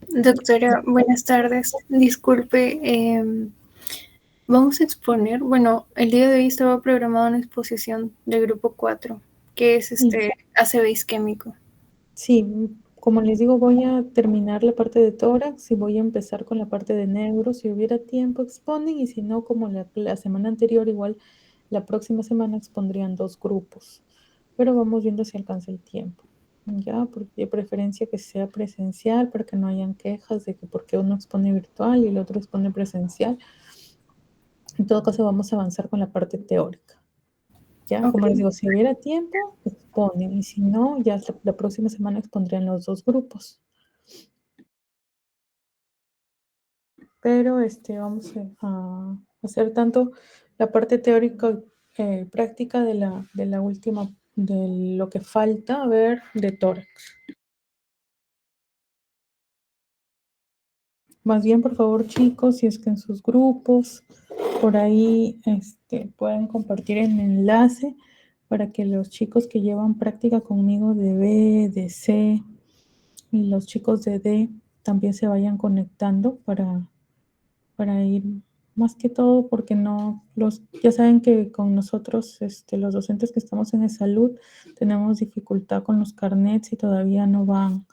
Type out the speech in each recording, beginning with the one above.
Doctora, buenas tardes. Disculpe, vamos a exponer, bueno, el día de hoy estaba programada una exposición de grupo 4, que es Sí, ACV isquémico. sí, como les digo, voy a terminar la parte de tórax y voy a empezar con la parte de neuro. Si hubiera tiempo, exponen, y si no, como la semana anterior, igual la próxima semana expondrían 2 grupos, pero vamos viendo si alcanza el tiempo, ¿ya? Porque de preferencia que sea presencial para que no hayan quejas de que por qué uno expone virtual y el otro expone presencial. En todo caso, vamos a avanzar con la parte teórica. Ya, Ok, como les digo, si hubiera tiempo, exponen, y si no, ya la próxima semana expondrían los 2 grupos. Pero, vamos a hacer tanto la parte teórica, práctica de la última, de lo que falta ver de tórax. Más bien, por favor, chicos, si es que en sus grupos, por ahí, pueden compartir el enlace para que los chicos que llevan práctica conmigo de B, de C, y los chicos de D también se vayan conectando para ir, más que todo porque no, ya saben que con nosotros, los docentes que estamos en salud, tenemos dificultad con los carnets y todavía no van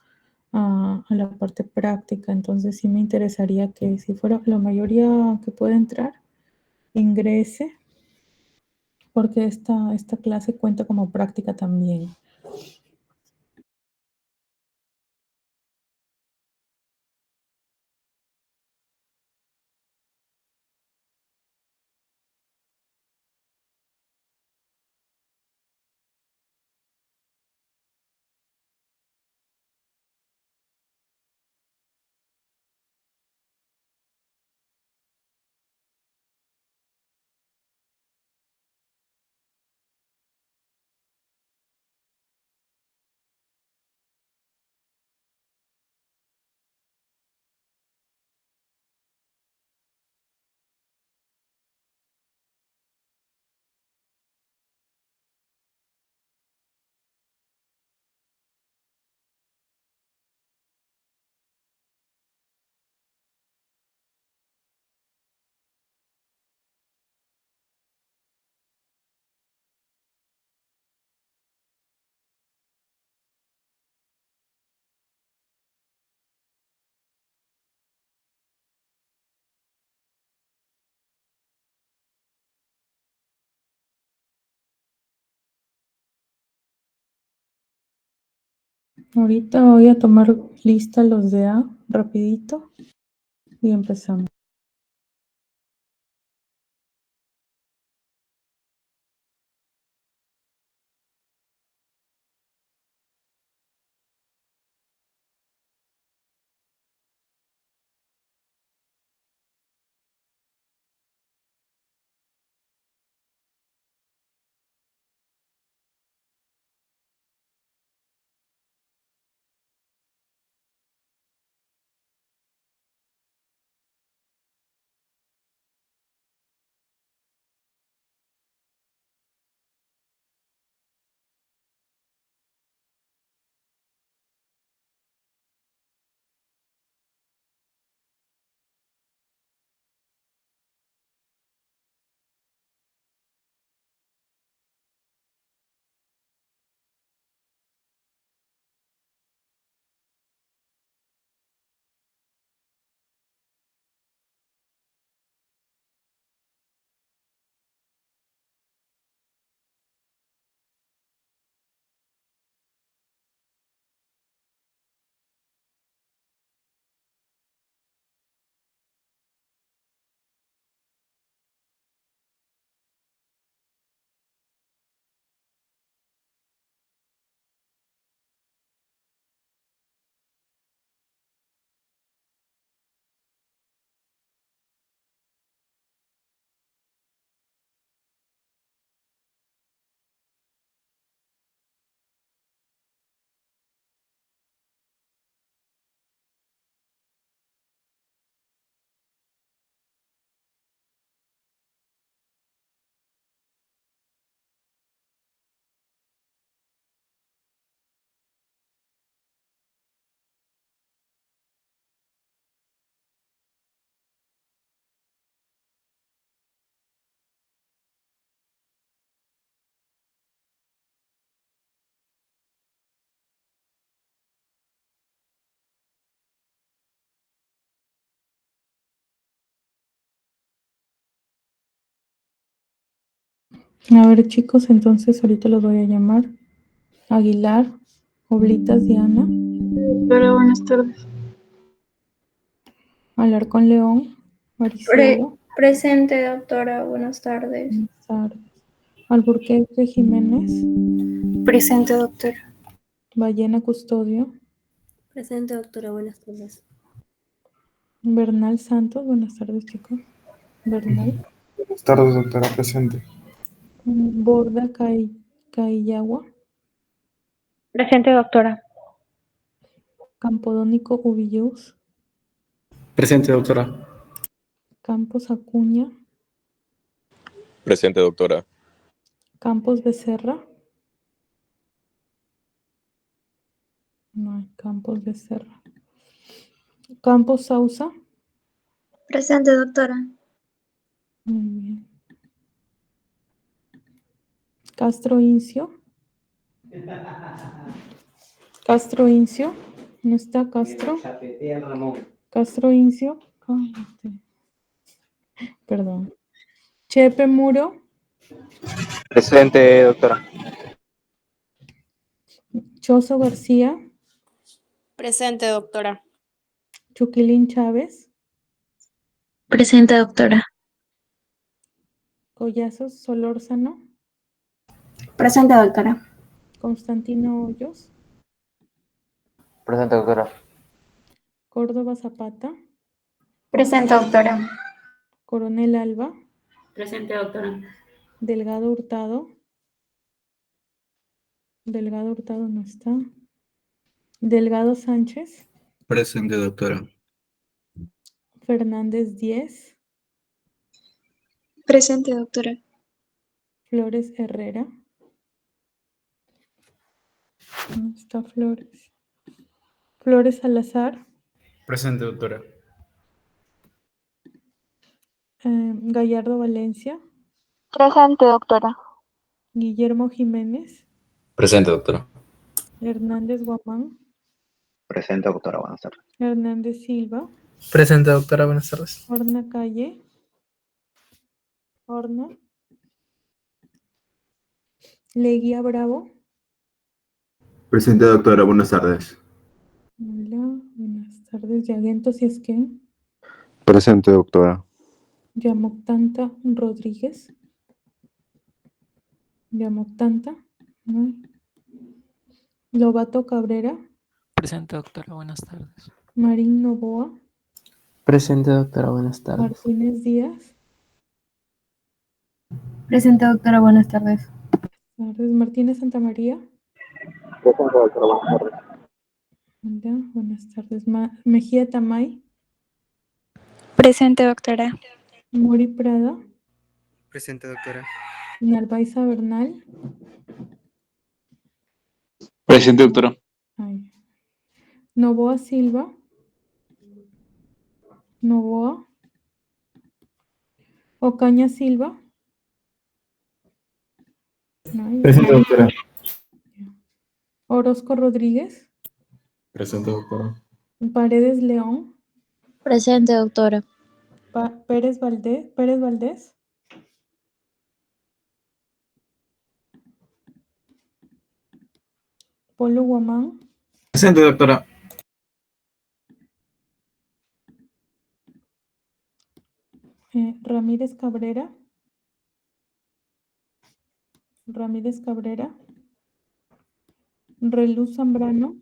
a la parte práctica. Entonces sí me interesaría que si fuera la mayoría que puede entrar, ingrese, porque esta clase cuenta como práctica también. Ahorita voy a tomar lista los de A rapidito y empezamos. A ver, chicos, entonces ahorita los voy a llamar. Aguilar, Oblitas Diana, Doctora, buenas tardes. Alarcón León, Maricielo, Presente, doctora. Buenas tardes. buenas tardes. Alburquerque Jiménez, Presente, doctora. Ballena Custodio, Presente, doctora. Buenas tardes. Bernal Santos, buenas tardes, chicos. Bernal, Buenas tardes, doctora, presente. Borda Caillagua, Presente, doctora. Campodónico Ubillus, Presente, doctora. Campos Acuña, Presente, doctora. Campos Becerra. No hay Campos Becerra. Campos Sausa. Presente, doctora. Muy bien. Castro Incio. Castro Incio. ¿No está Castro? Castro Incio. Cállate. Perdón. Chepe Muro. Presente, doctora. Choso García. Presente, doctora. Chuquilín Chávez. Presente, doctora. Collazos Solórzano. Presente, doctora. Constantino Hoyos. Presente, doctora. Córdoba Zapata. Presente, doctora. Coronel Alba. Presente, doctora. Delgado Hurtado. Delgado Hurtado no está. Delgado Sánchez. Presente, doctora. Fernández Díez. Presente, doctora. Flores Herrera. No está Flores. Flores Salazar. Presente, doctora. Gallardo Valencia. Presente, doctora. Guillermo Jiménez. Presente, doctora. Hernández Guamán. Presente, doctora. Buenas tardes. Hernández Silva. Presente, doctora, buenas tardes. Horna Calle. Horna. Leguía Bravo. Presente, doctora, buenas tardes. Hola, buenas tardes. Yaguento Siesquén. Presente, doctora. Yamoctanta Rodríguez. Yamoctanta. No. Lobato Cabrera. Presente, doctora, buenas tardes. Marín Novoa. Presente, doctora, buenas tardes. Martínez Díaz. Presente, doctora. Buenas tardes. Martínez Santa María. Presente, doctora. Buenas tardes. Hola, buenas tardes. Mejía Tamay. Presente, doctora. Mori Prada. Presente, doctora. Narvaiza Bernal. Presente, doctora. Ay. Novoa Silva. Novoa. Ocaña Silva. Ay, Presente, doctora. Orozco Rodríguez. Presente, doctora. Paredes León. Presente, doctora. Pérez Valdés. Pérez Valdés. Polo Guamán. Presente, doctora. Ramírez Cabrera. Ramírez Cabrera. Reluz Zambrano.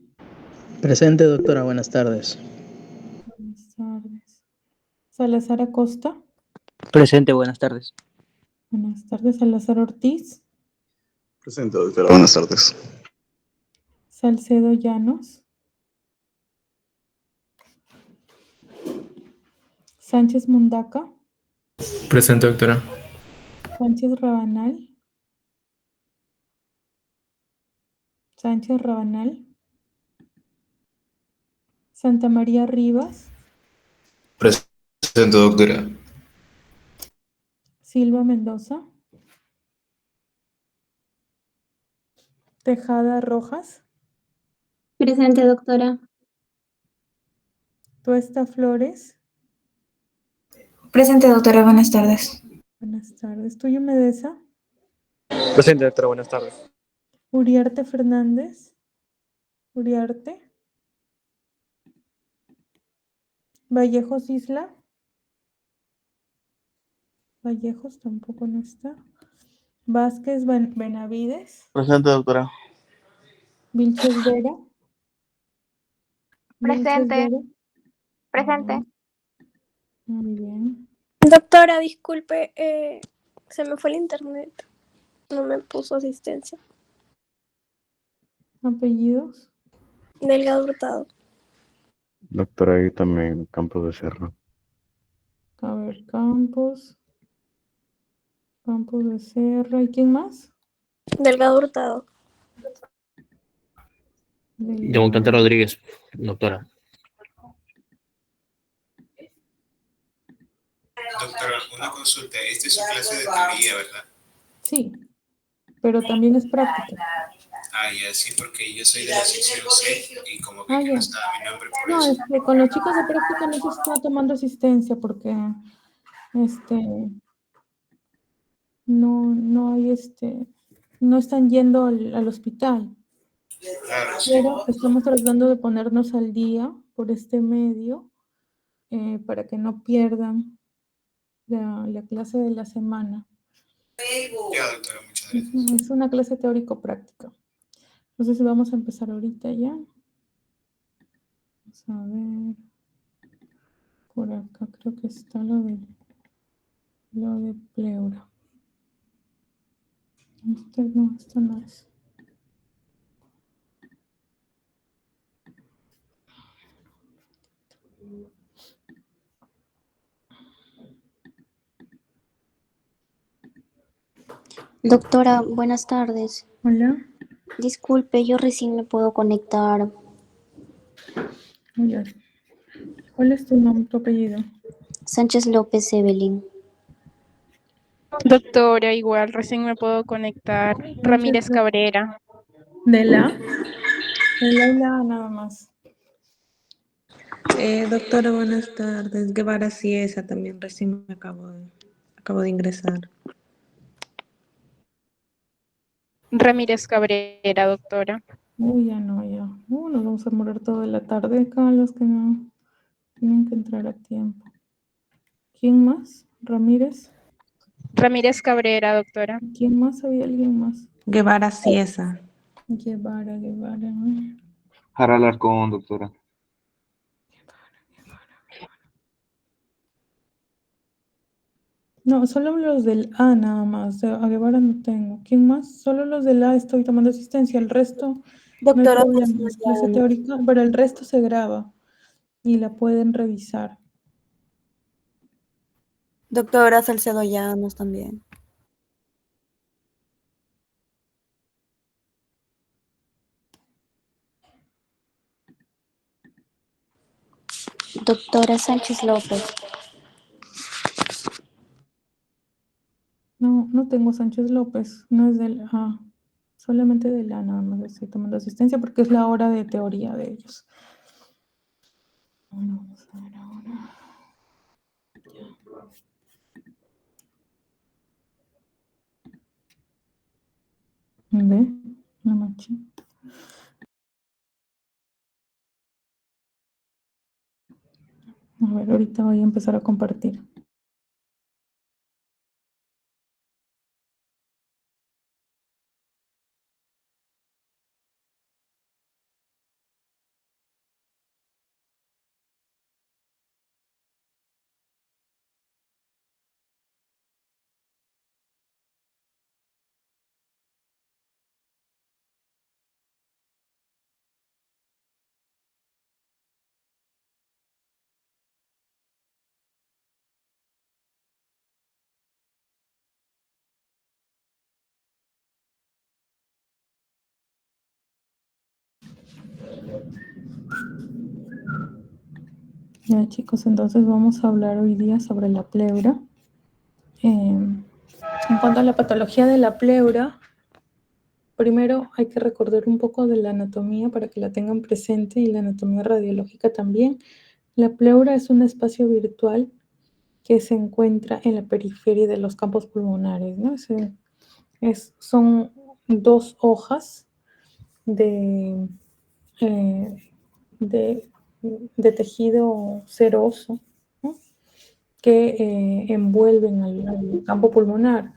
Presente, doctora. Buenas tardes. Buenas tardes. Salazar Acosta. Presente, buenas tardes. Buenas tardes. Salazar Ortiz. Presente, doctora. Buenas tardes. Salcedo Llanos. Sánchez Mundaca. Presente, doctora. Sánchez Rabanal. Sánchez Rabanal. Santa María Rivas. Presente, doctora. Silva Mendoza. Tejada Rojas. Presente, doctora. Tuesta Flores. Presente, doctora. Buenas tardes. Buenas tardes. Tuyo Medesa. Presente, doctora. Buenas tardes. Uriarte Fernández. Uriarte. Vallejos Isla. Vallejos tampoco no está. Vázquez Benavides. Presente, doctora. Vilches Vera. Vilches Presente. Vera. Presente. Muy bien. Doctora, disculpe, se me fue el internet. No me puso asistencia. Apellidos. Delgado Hurtado. Doctora, ahí también Campos de Cerro. A ver, Campos. Campos de Serra. ¿Y quién más? Delgado Hurtado. Demontante Rodríguez, doctora. Doctora, una consulta. Esta es su clase de teoría, ¿verdad? Sí, pero también es práctica. Ah, ya, sí, porque yo soy de la sección C y como que Ah, no ya. estaba mi nombre por No, eso. con los chicos de práctica no se está tomando asistencia porque no hay no están yendo al hospital. Claro, sí. Pero estamos tratando de ponernos al día por este medio para que no pierdan la clase de la semana. Ya, doctora, muchas gracias. Es una clase teórico-práctica. Entonces vamos a empezar ahorita ya. Vamos a ver. Por acá creo que está lo de pleura. Esto no es. Doctora, buenas tardes. Hola. Disculpe, yo recién me puedo conectar. Hola. ¿Cuál es tu nombre, tu apellido? Sánchez López Evelyn. Doctora, igual, recién me puedo conectar. Ramírez Cabrera. ¿De la? De la nada más. Doctora, buenas tardes. Guevara Ciesa también recién me acabo de ingresar. Ramírez Cabrera, doctora. Uy, ya no, ya. Nos vamos a morir toda la tarde acá, los que no tienen que entrar a tiempo. ¿Quién más? ¿Ramírez? Ramírez Cabrera, doctora. ¿Quién más? ¿Había alguien más? Guevara Ciesa. Guevara. Jara Alarcón, doctora. No, solo los del A nada más. A Guevara no tengo. ¿Quién más? Solo los del A estoy tomando asistencia. El resto Doctora, no hay problema. Es clase teórica, pero el resto se graba y la pueden revisar. Doctora Salcedo Llanos también. Doctora Sánchez López. No tengo Sánchez López. No es del A. Solamente del A nada más estoy tomando asistencia porque es la hora de teoría de ellos. Bueno, vamos a ver ahora. ¿Ve? La machita. A ver, ahorita voy a empezar a compartir. Ya chicos, entonces vamos a hablar hoy día sobre la pleura. En cuanto a la patología de la pleura, primero hay que recordar un poco de la anatomía para que la tengan presente y la anatomía radiológica también. La pleura es un espacio virtual que se encuentra en la periferia de los campos pulmonares, ¿no? son 2 hojas de tejido seroso, ¿no?, que envuelven al campo pulmonar.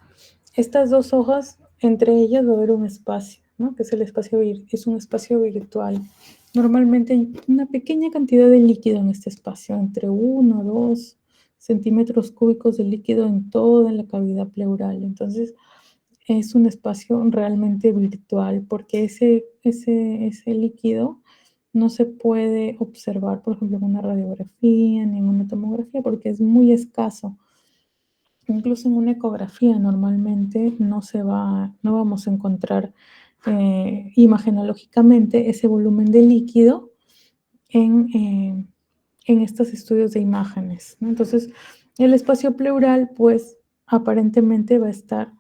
Estas 2 hojas, entre ellas va a haber un espacio, ¿no?, que es un espacio virtual. Normalmente hay una pequeña cantidad de líquido en este espacio, entre 1 o 2 centímetros cúbicos de líquido en toda la cavidad pleural. Entonces, es un espacio realmente virtual, porque ese líquido no se puede observar, por ejemplo, en una radiografía, ni en una tomografía, porque es muy escaso. Incluso en una ecografía normalmente no vamos a encontrar imagenológicamente ese volumen de líquido en estos estudios de imágenes, ¿no? Entonces, el espacio pleural, pues, aparentemente va a estar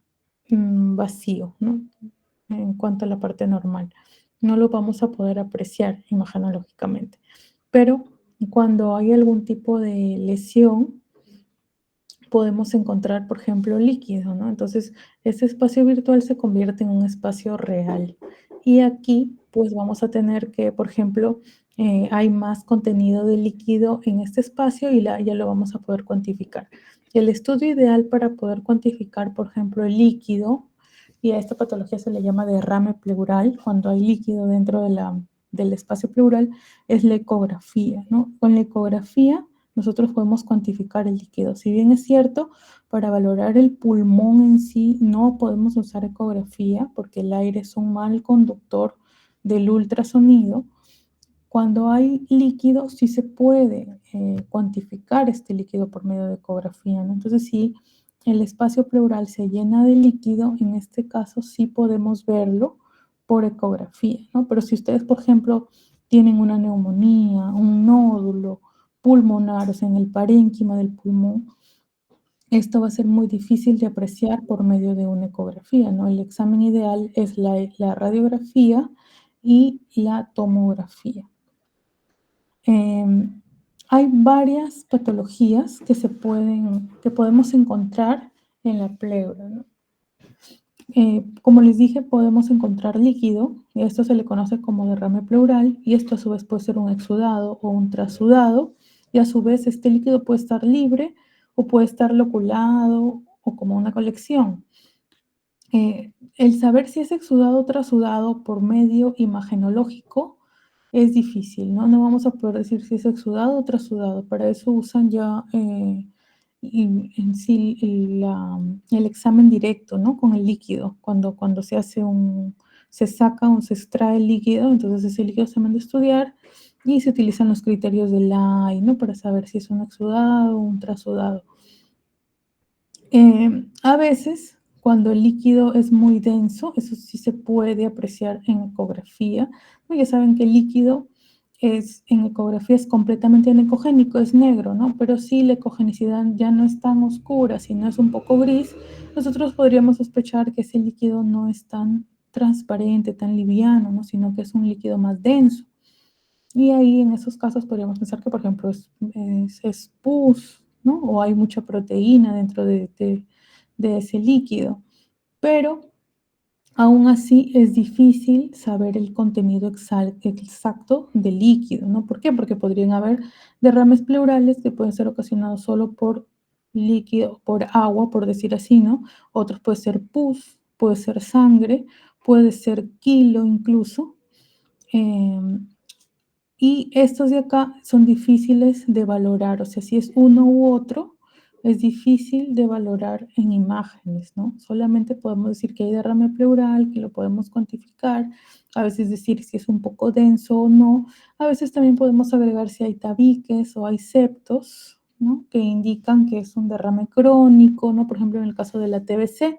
vacío, ¿no?, en cuanto a la parte normal. No lo vamos a poder apreciar imagenológicamente. Pero cuando hay algún tipo de lesión, podemos encontrar, por ejemplo, líquido, ¿no? Entonces, ese espacio virtual se convierte en un espacio real. Y aquí, pues, vamos a tener que, por ejemplo, hay más contenido de líquido en este espacio y ya lo vamos a poder cuantificar. El estudio ideal para poder cuantificar, por ejemplo, el líquido, y a esta patología se le llama derrame pleural, cuando hay líquido dentro del espacio pleural, es la ecografía, ¿no? Con la ecografía nosotros podemos cuantificar el líquido. Si bien es cierto, para valorar el pulmón en sí no podemos usar ecografía porque el aire es un mal conductor del ultrasonido. Cuando hay líquido sí se puede cuantificar este líquido por medio de ecografía, ¿no? Entonces, si el espacio pleural se llena de líquido, en este caso sí podemos verlo por ecografía, ¿no? Pero si ustedes, por ejemplo, tienen una neumonía, un nódulo pulmonar, o sea, en el parénquima del pulmón, esto va a ser muy difícil de apreciar por medio de una ecografía, ¿no? El examen ideal es la radiografía y la tomografía. Hay varias patologías que podemos encontrar en la pleura, ¿no? Como les dije, podemos encontrar líquido, y esto se le conoce como derrame pleural, y esto a su vez puede ser un exudado o un trasudado, y a su vez este líquido puede estar libre o puede estar loculado o como una colección. El saber si es exudado o trasudado por medio imagenológico es difícil, ¿no? No vamos a poder decir si es exudado o trasudado. Para eso usan ya en sí el examen directo, ¿no?, con el líquido. Cuando se extrae el líquido, entonces ese líquido se manda a estudiar y se utilizan los criterios del AI, ¿no?, para saber si es un exudado o un trasudado. A veces, cuando el líquido es muy denso, eso sí se puede apreciar en ecografía, ¿no? Ya saben que el líquido en ecografía es completamente anecogénico, es negro, ¿no? Pero si la ecogenicidad ya no es tan oscura, sino es un poco gris, nosotros podríamos sospechar que ese líquido no es tan transparente, tan liviano, ¿no?, sino que es un líquido más denso. Y ahí, en esos casos, podríamos pensar que, por ejemplo, es pus, ¿no?, o hay mucha proteína dentro de ese líquido. Pero aún así es difícil saber el contenido exacto del líquido, ¿no? ¿Por qué? Porque podrían haber derrames pleurales que pueden ser ocasionados solo por líquido, por agua, por decir así, ¿no? Otros puede ser pus, puede ser sangre, puede ser quilo incluso. Y estos de acá son difíciles de valorar, o sea, si es uno u otro, es difícil de valorar en imágenes, ¿no? Solamente podemos decir que hay derrame pleural, que lo podemos cuantificar, a veces decir si es un poco denso o no, a veces también podemos agregar si hay tabiques o hay septos, ¿no?, que indican que es un derrame crónico, ¿no? Por ejemplo, en el caso de la TBC,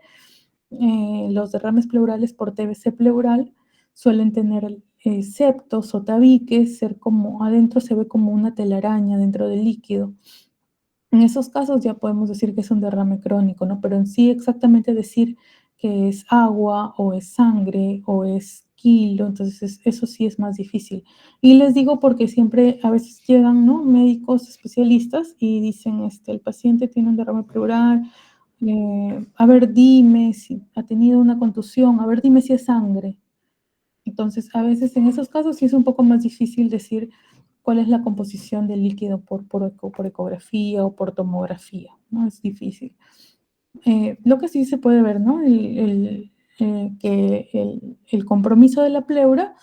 los derrames pleurales por TBC pleural suelen tener septos o tabiques, adentro se ve como una telaraña dentro del líquido. En esos casos ya podemos decir que es un derrame crónico, ¿no? Pero en sí exactamente decir que es agua o es sangre o es quilo, entonces eso sí es más difícil. Y les digo porque siempre a veces llegan, ¿no?, médicos especialistas y dicen, el paciente tiene un derrame pleural, a ver, dime si ha tenido una contusión, a ver, dime si es sangre. Entonces, a veces en esos casos sí es un poco más difícil decir cuál es la composición del líquido por ecografía o por tomografía, ¿no? Es difícil. Lo que sí se puede ver, ¿no? El compromiso de la pleura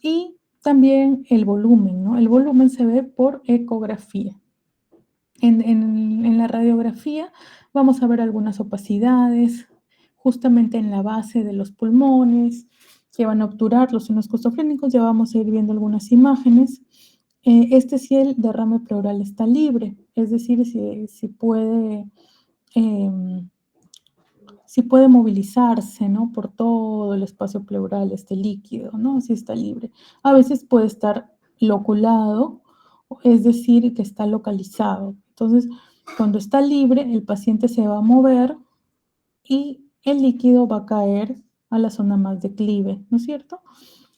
y también el volumen, ¿no? El volumen se ve por ecografía. En la radiografía vamos a ver algunas opacidades, justamente en la base de los pulmones, que van a obturar los senos costofrénicos. Ya vamos a ir viendo algunas imágenes. Si el derrame pleural está libre, es decir, si puede movilizarse, ¿no? Por todo el espacio pleural, este líquido, ¿no? Si está libre. A veces puede estar loculado, es decir, que está localizado. Entonces, cuando está libre, el paciente se va a mover y el líquido va a caer a la zona más declive, ¿no es cierto?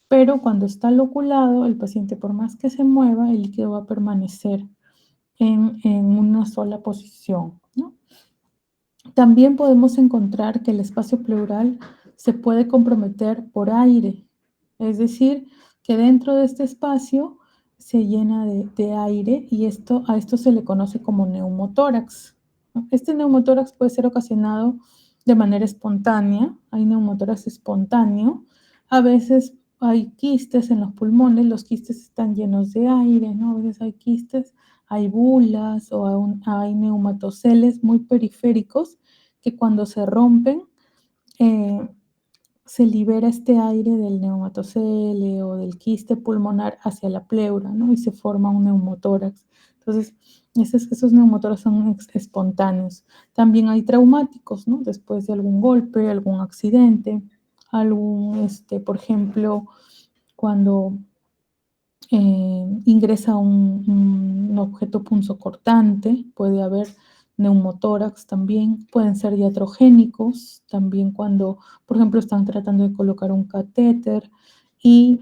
Pero cuando está loculado, el paciente, por más que se mueva, el líquido va a permanecer en una sola posición, ¿no? También podemos encontrar que el espacio pleural se puede comprometer por aire, es decir, que dentro de este espacio se llena de aire y a esto se le conoce como neumotórax, ¿no? Este neumotórax puede ser ocasionado de manera espontánea, hay neumotórax espontáneo, a veces hay quistes en los pulmones, los quistes están llenos de aire, ¿no? A veces hay quistes, hay bulas o hay neumatoceles muy periféricos que cuando se rompen se libera este aire del neumatocele o del quiste pulmonar hacia la pleura, ¿no? Y se forma un neumotórax. Entonces, esos neumotórax son espontáneos. También hay traumáticos, ¿no? Después de algún golpe, algún accidente, por ejemplo, cuando ingresa un objeto punzocortante, puede haber neumotórax también, pueden ser iatrogénicos, también cuando, por ejemplo, están tratando de colocar un catéter y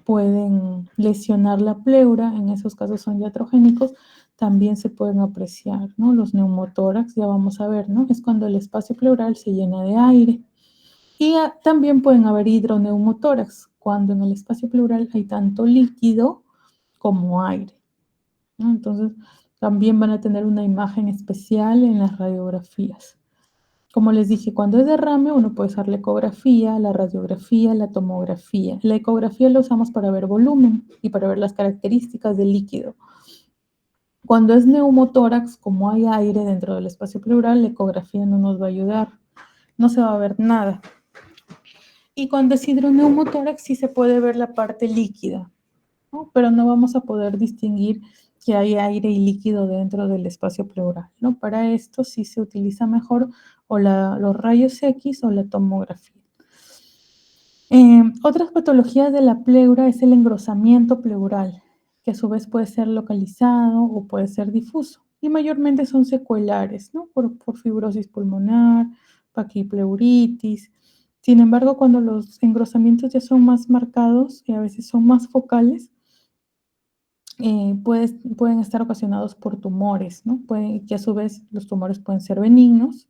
pueden lesionar la pleura, en esos casos son iatrogénicos, también se pueden apreciar, ¿no? Los neumotórax, ya vamos a ver, ¿no? Es cuando el espacio pleural se llena de aire. Y también pueden haber hidroneumotórax, cuando en el espacio pleural hay tanto líquido como aire, ¿no? Entonces, también van a tener una imagen especial en las radiografías. Como les dije, cuando es derrame, uno puede usar la ecografía, la radiografía, la tomografía. La ecografía la usamos para ver volumen y para ver las características del líquido. Cuando es neumotórax, como hay aire dentro del espacio pleural, la ecografía no nos va a ayudar. No se va a ver nada. Y cuando es hidroneumotórax sí se puede ver la parte líquida, ¿no? Pero no vamos a poder distinguir que hay aire y líquido dentro del espacio pleural, ¿no? Para esto sí se utiliza mejor o los rayos X o la tomografía. Otras patologías de la pleura es el engrosamiento pleural, que a su vez puede ser localizado o puede ser difuso. Y mayormente son secuelares, ¿no? Por fibrosis pulmonar, paquipleuritis. Sin embargo, cuando los engrosamientos ya son más marcados y a veces son más focales, pueden estar ocasionados por tumores, ¿no? Que a su vez los tumores pueden ser benignos,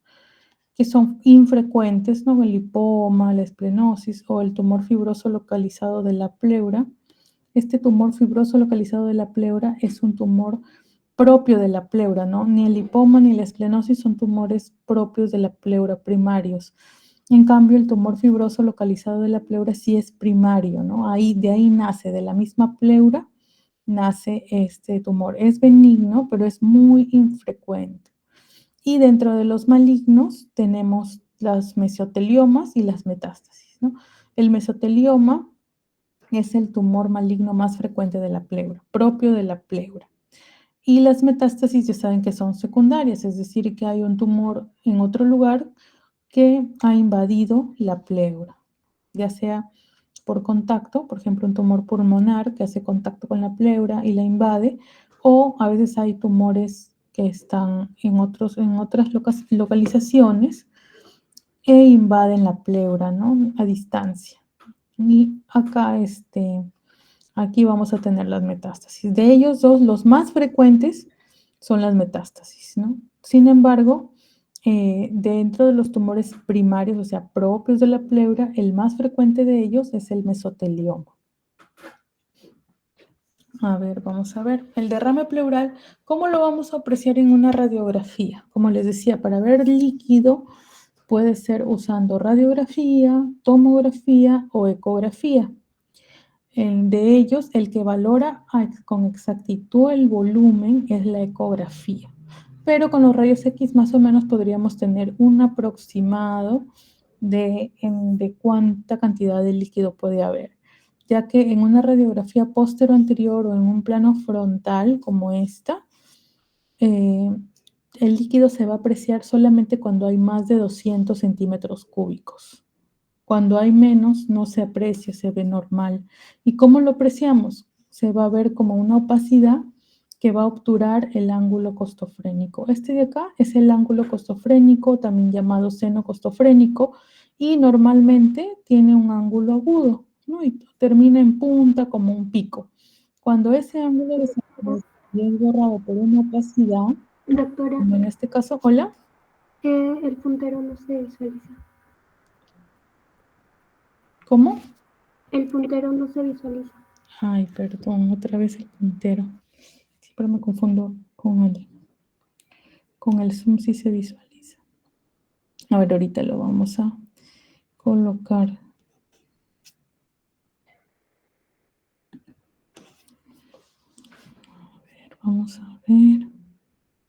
que son infrecuentes, ¿no? El lipoma, la esplenosis o el tumor fibroso localizado de la pleura. Este tumor fibroso localizado de la pleura es un tumor propio de la pleura, ¿no? Ni el lipoma ni la esplenosis son tumores propios de la pleura, primarios. En cambio, el tumor fibroso localizado de la pleura sí es primario, ¿no? De ahí nace, de la misma pleura, nace este tumor. Es benigno, pero es muy infrecuente. Y dentro de los malignos tenemos las mesoteliomas y las metástasis, ¿no? El mesotelioma es el tumor maligno más frecuente de la pleura, propio de la pleura. Y las metástasis ya saben que son secundarias, es decir, que hay un tumor en otro lugar que ha invadido la pleura, ya sea por contacto, por ejemplo, un tumor pulmonar que hace contacto con la pleura y la invade, o a veces hay tumores que están en otras localizaciones e invaden la pleura, ¿no? A distancia. Y acá, aquí vamos a tener las metástasis. De ellos dos, los más frecuentes son las metástasis, ¿no? Sin embargo, dentro de los tumores primarios, o sea, propios de la pleura, el más frecuente de ellos es el mesotelioma. A ver, vamos a ver. El derrame pleural, ¿cómo lo vamos a apreciar en una radiografía? Como les decía, para ver líquido puede ser usando radiografía, tomografía o ecografía. De ellos, el que valora con exactitud el volumen es la ecografía. Pero con los rayos X más o menos podríamos tener un aproximado de cuánta cantidad de líquido puede haber, ya que en una radiografía posterior o en un plano frontal como esta, el líquido se va a apreciar solamente cuando hay más de 200 centímetros cúbicos. Cuando hay menos, no se aprecia, se ve normal. ¿Y cómo lo apreciamos? Se va a ver como una opacidad que va a obturar el ángulo costofrénico. Este de acá es el ángulo costofrénico, también llamado seno costofrénico, y normalmente tiene un ángulo agudo, ¿no? Y termina en punta como un pico. Cuando ese ángulo desaparece y es borrado por una opacidad, Doctora, como en este caso, ¿hola? el puntero no se visualiza. ¿Cómo? El puntero no se visualiza. Ay, perdón, otra vez el puntero. Siempre me confundo con el zoom, sí se visualiza. A ver, ahorita lo vamos a colocar. A ver, vamos a ver.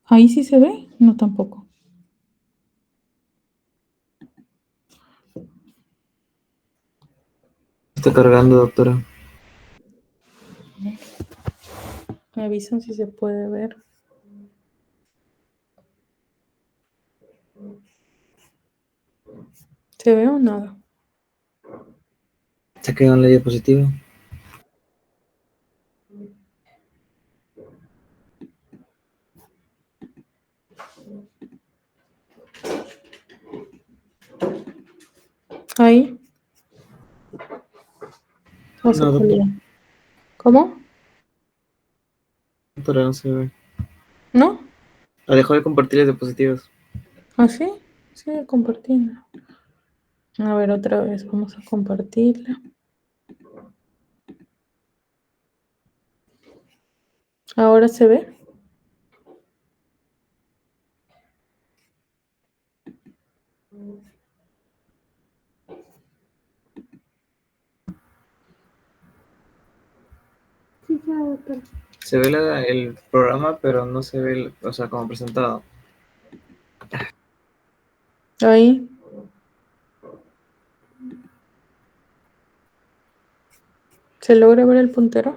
¿Ahí sí se ve? No, tampoco. Está cargando, doctora. Me avisan si se puede ver. ¿Se ve o nada? Se quedó en la diapositiva. ¿Ahí? ¿O se No, colgó? doctora. ¿Cómo? Doctora, no se ve. ¿No? La dejó de compartir las diapositivas. ¿Ah, sí? Sigue compartiendo. A ver, otra vez, vamos a compartirla. ¿Ahora se ve? Sí, sí, doctora. Se ve el programa, pero no se ve, o sea, como presentado. Ahí. ¿Se logra ver el puntero?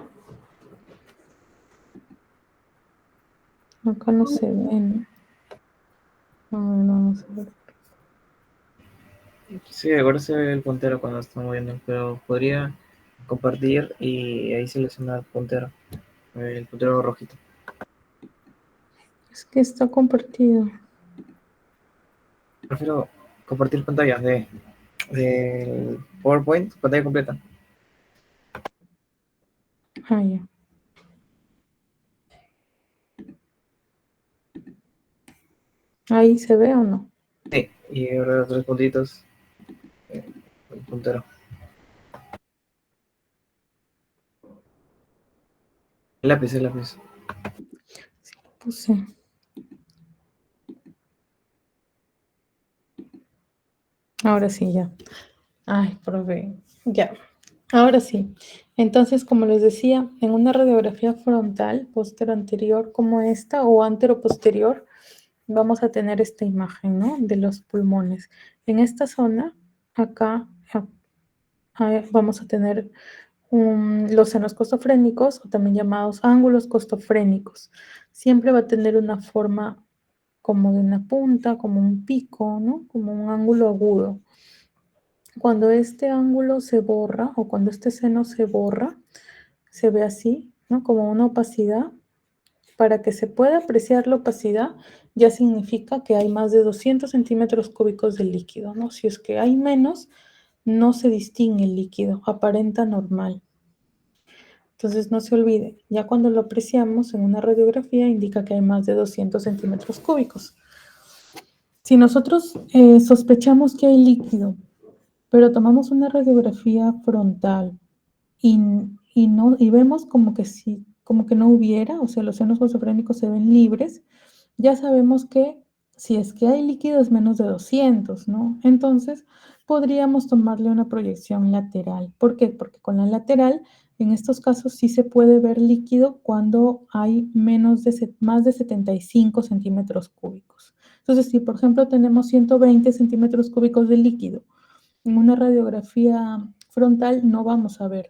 Acá no se ve, ¿no? A ver, vamos a ver. Sí, ahora se ve el puntero cuando está moviendo, pero podría compartir y ahí seleccionar el puntero rojito. Es que está compartido. Prefiero compartir pantallas de PowerPoint, pantalla completa. Ah, ya. ¿Ahí se ve o no? Sí, y ahora los tres puntitos, el puntero. El lápiz. Sí, lo puse. Ahora sí, ya. Ay, profe. Ya. Ahora sí. Entonces, como les decía, en una radiografía frontal, posterior anterior como esta o antero-posterior, vamos a tener esta imagen, ¿no? De los pulmones. En esta zona, acá, vamos a tener los senos costofrénicos, o también llamados ángulos costofrénicos. Siempre va a tener una forma como de una punta, como un pico, ¿no? Como un ángulo agudo. Cuando este ángulo se borra, o cuando este seno se borra, se ve así, ¿no? Como una opacidad. Para que se pueda apreciar la opacidad, ya significa que hay más de 200 centímetros cúbicos de líquido, ¿no? Si es que hay menos, no se distingue el líquido, aparenta normal. Entonces, no se olvide, ya cuando lo apreciamos en una radiografía, indica que hay más de 200 centímetros cúbicos. Si nosotros sospechamos que hay líquido, pero tomamos una radiografía frontal y vemos como que no hubiera, o sea, los senos esquizofrénicos se ven libres, ya sabemos que si es que hay líquido es menos de 200, ¿no? Entonces, podríamos tomarle una proyección lateral. ¿Por qué? Porque con la lateral, en estos casos sí se puede ver líquido cuando hay más de 75 centímetros cúbicos. Entonces, si por ejemplo tenemos 120 centímetros cúbicos de líquido, en una radiografía frontal no vamos a ver,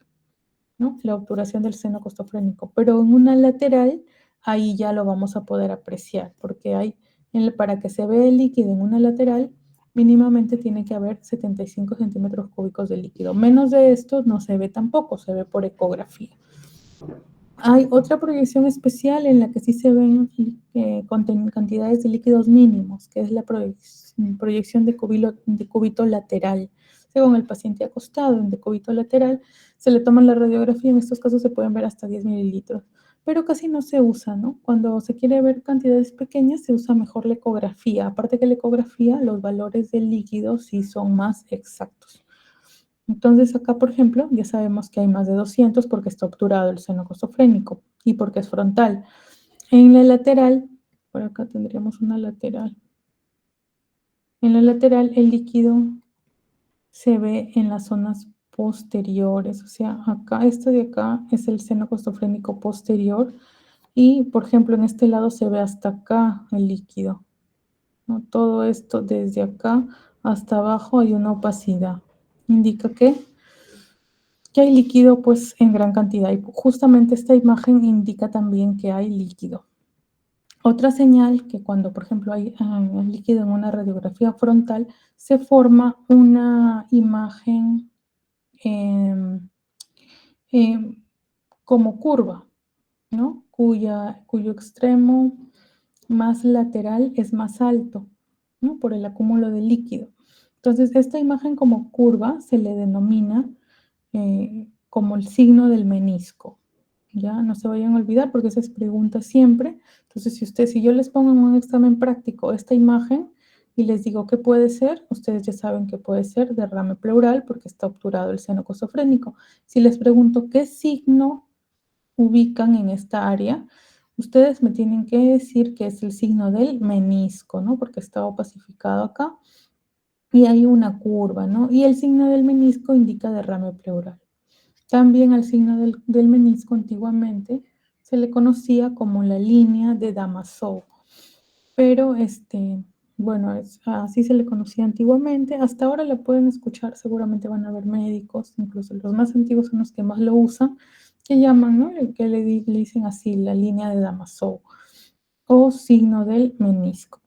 ¿no?, la obturación del seno costofrénico, pero en una lateral ahí ya lo vamos a poder apreciar, porque para que se vea el líquido en una lateral, mínimamente tiene que haber 75 centímetros cúbicos de líquido. Menos de esto no se ve tampoco, se ve por ecografía. Hay otra proyección especial en la que sí se ven cantidades de líquidos mínimos, que es la proyección de cúbito lateral. Según el paciente acostado en decúbito lateral, se le toma la radiografía, en estos casos se pueden ver hasta 10 mililitros, pero casi no se usa, ¿no? Cuando se quiere ver cantidades pequeñas, se usa mejor la ecografía. Aparte que la ecografía, los valores del líquido sí son más exactos. Entonces acá, por ejemplo, ya sabemos que hay más de 200 porque está obturado el seno costofrénico y porque es frontal. En la lateral, por acá tendríamos una lateral. En la lateral el líquido se ve en las zonas posteriores, o sea, acá, esto de acá es el seno costofrénico posterior y, por ejemplo, en este lado se ve hasta acá el líquido, ¿no? Todo esto desde acá hasta abajo hay una opacidad. Indica que hay líquido pues en gran cantidad y justamente esta imagen indica también que hay líquido. Otra señal que cuando, por ejemplo, hay líquido en una radiografía frontal, se forma una imagen como curva, ¿no? Cuyo extremo más lateral es más alto, ¿no?, por el acúmulo de líquido. Entonces, esta imagen como curva se le denomina como el signo del menisco. Ya, no se vayan a olvidar porque esa es pregunta siempre. Entonces, si yo les pongo en un examen práctico esta imagen y les digo qué puede ser, ustedes ya saben que puede ser derrame pleural porque está obturado el seno costofrénico. Si les pregunto qué signo ubican en esta área, ustedes me tienen que decir que es el signo del menisco, ¿no?, porque está opacificado acá y hay una curva, ¿no? Y el signo del menisco indica derrame pleural. También al signo del menisco antiguamente se le conocía como la línea de Damasceno, pero bueno, así se le conocía antiguamente. Hasta ahora la pueden escuchar, seguramente van a ver médicos, incluso los más antiguos son los que más lo usan, que llaman, ¿no?, que le dicen así, la línea de Damasceno o signo del menisco.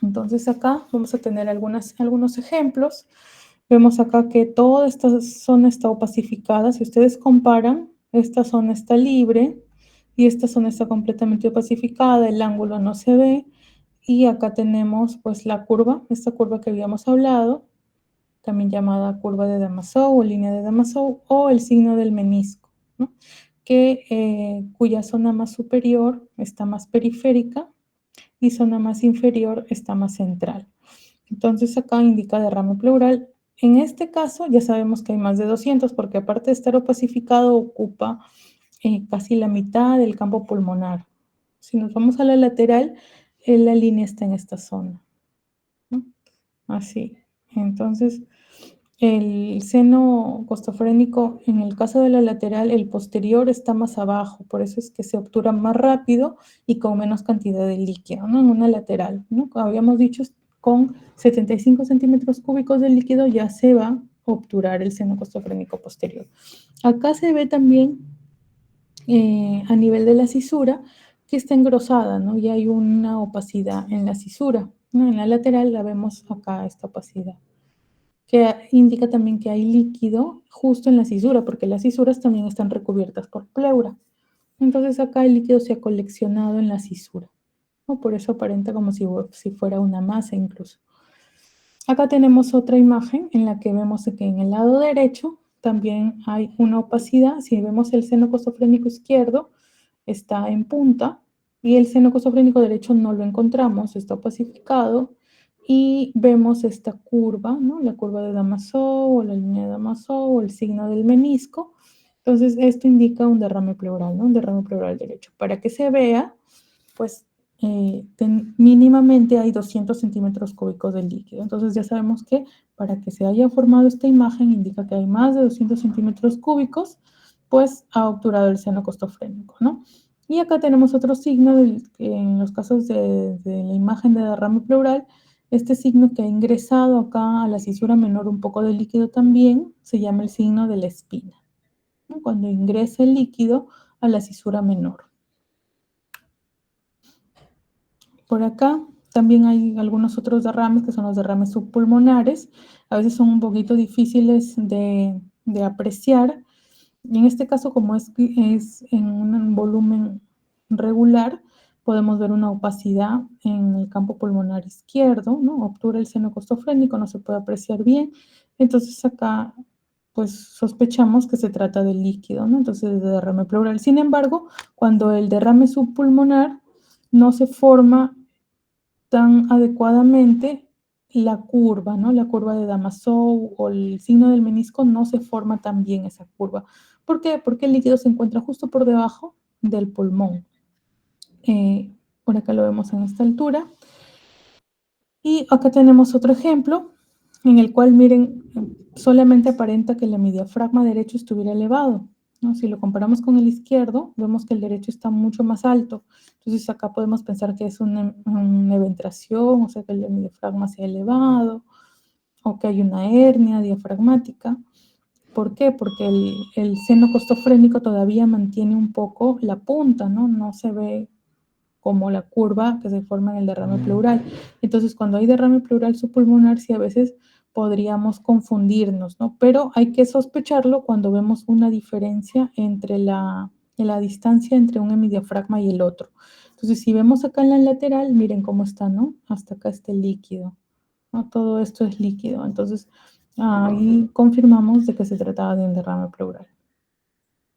Entonces acá vamos a tener algunos ejemplos. Vemos acá que toda esta zona está opacificada. Si ustedes comparan, esta zona está libre y esta zona está completamente opacificada, el ángulo no se ve. Y acá tenemos pues la curva, esta curva que habíamos hablado, también llamada curva de Damasceno o línea de Damasceno o el signo del menisco, ¿no?, cuya zona más superior está más periférica y zona más inferior está más central. Entonces acá indica derrame pleural. En este caso ya sabemos que hay más de 200 porque aparte de estar opacificado ocupa casi la mitad del campo pulmonar. Si nos vamos a la lateral, la línea está en esta zona, ¿no?, así. Entonces el seno costofrénico, en el caso de la lateral, el posterior está más abajo, por eso es que se obtura más rápido y con menos cantidad de líquido, ¿no?, en una lateral, ¿no? Como habíamos dicho, con 75 centímetros cúbicos de líquido ya se va a obturar el seno costofrénico posterior. Acá se ve también a nivel de la cisura que está engrosada, ¿no?, y hay una opacidad en la cisura, ¿no? En la lateral la vemos acá, esta opacidad, que indica también que hay líquido justo en la cisura, porque las cisuras también están recubiertas por pleura. Entonces acá el líquido se ha coleccionado en la cisura, ¿no? Por eso aparenta como si fuera una masa incluso. Acá tenemos otra imagen en la que vemos que en el lado derecho también hay una opacidad. Si vemos el seno costofrénico izquierdo, está en punta y el seno costofrénico derecho no lo encontramos, está opacificado y vemos esta curva, ¿no? La curva de Damasceno o la línea de Damasceno o el signo del menisco. Entonces, esto indica un derrame pleural, ¿no? Un derrame pleural derecho. Para que se vea, pues mínimamente hay 200 centímetros cúbicos de líquido. Entonces ya sabemos que para que se haya formado esta imagen indica que hay más de 200 centímetros cúbicos, pues ha obturado el seno costofrénico, ¿no? Y acá tenemos otro signo en los casos de la imagen de derrame pleural. Este signo que ha ingresado acá a la cisura menor un poco de líquido también se llama el signo de la espina, ¿no? Cuando ingresa el líquido a la cisura menor. Por acá también hay algunos otros derrames que son los derrames subpulmonares. A veces son un poquito difíciles de apreciar. Y en este caso, como es en un volumen regular, podemos ver una opacidad en el campo pulmonar izquierdo, ¿no? Obtura el seno costofrénico, no se puede apreciar bien. Entonces acá, pues sospechamos que se trata de líquido, ¿no? Entonces de derrame pleural. Sin embargo, cuando el derrame subpulmonar no se forma tan adecuadamente, la curva, ¿no? La curva de Damasceno o el signo del menisco no se forma tan bien esa curva. ¿Por qué? Porque el líquido se encuentra justo por debajo del pulmón. Por acá lo vemos en esta altura. Y acá tenemos otro ejemplo en el cual, miren, solamente aparenta que el hemidiafragma derecho estuviera elevado, ¿no? Si lo comparamos con el izquierdo, vemos que el derecho está mucho más alto. Entonces acá podemos pensar que es una eventración, o sea que el hemidiafragma se ha elevado, o que hay una hernia diafragmática. ¿Por qué? Porque el seno costofrénico todavía mantiene un poco la punta, ¿no? No se ve como la curva que se forma en el derrame pleural. Entonces, cuando hay derrame pleural subpulmonar, sí a veces podríamos confundirnos, ¿no? Pero hay que sospecharlo cuando vemos una diferencia entre la distancia entre un hemidiafragma y el otro. Entonces, si vemos acá en la lateral, miren cómo está, ¿no? Hasta acá está el líquido, ¿no? Todo esto es líquido. Entonces, ahí confirmamos de que se trataba de un derrame pleural.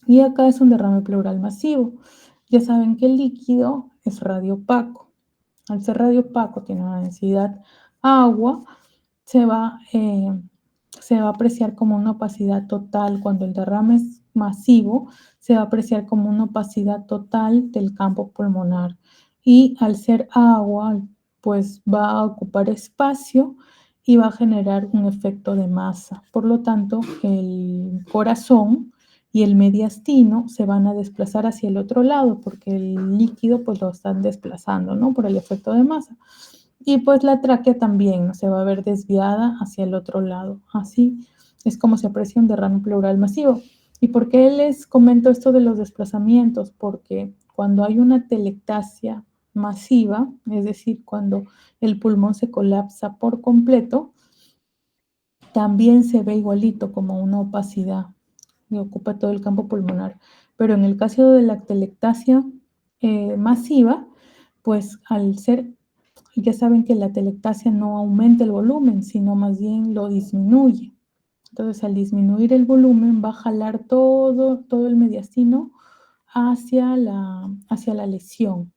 Y acá es un derrame pleural masivo. Ya saben que el líquido es radiopaco. Al ser radiopaco, tiene una densidad agua, se va a apreciar como una opacidad total. Cuando el derrame es masivo, se va a apreciar como una opacidad total del campo pulmonar. Y al ser agua, pues va a ocupar espacio y va a generar un efecto de masa. Por lo tanto, el corazón y el mediastino se van a desplazar hacia el otro lado porque el líquido pues lo están desplazando, ¿no? Por el efecto de masa. Y pues la tráquea también, ¿no? Se va a ver desviada hacia el otro lado. Así es como se aprecia un derrame pleural masivo. ¿Y por qué les comento esto de los desplazamientos? Porque cuando hay una telectasia masiva, es decir, cuando el pulmón se colapsa por completo, también se ve igualito como una opacidad y ocupa todo el campo pulmonar. Pero en el caso de la telectasia masiva, pues al ser, ya saben que la telectasia no aumenta el volumen, sino más bien lo disminuye. Entonces, al disminuir el volumen, va a jalar todo el mediastino hacia la lesión.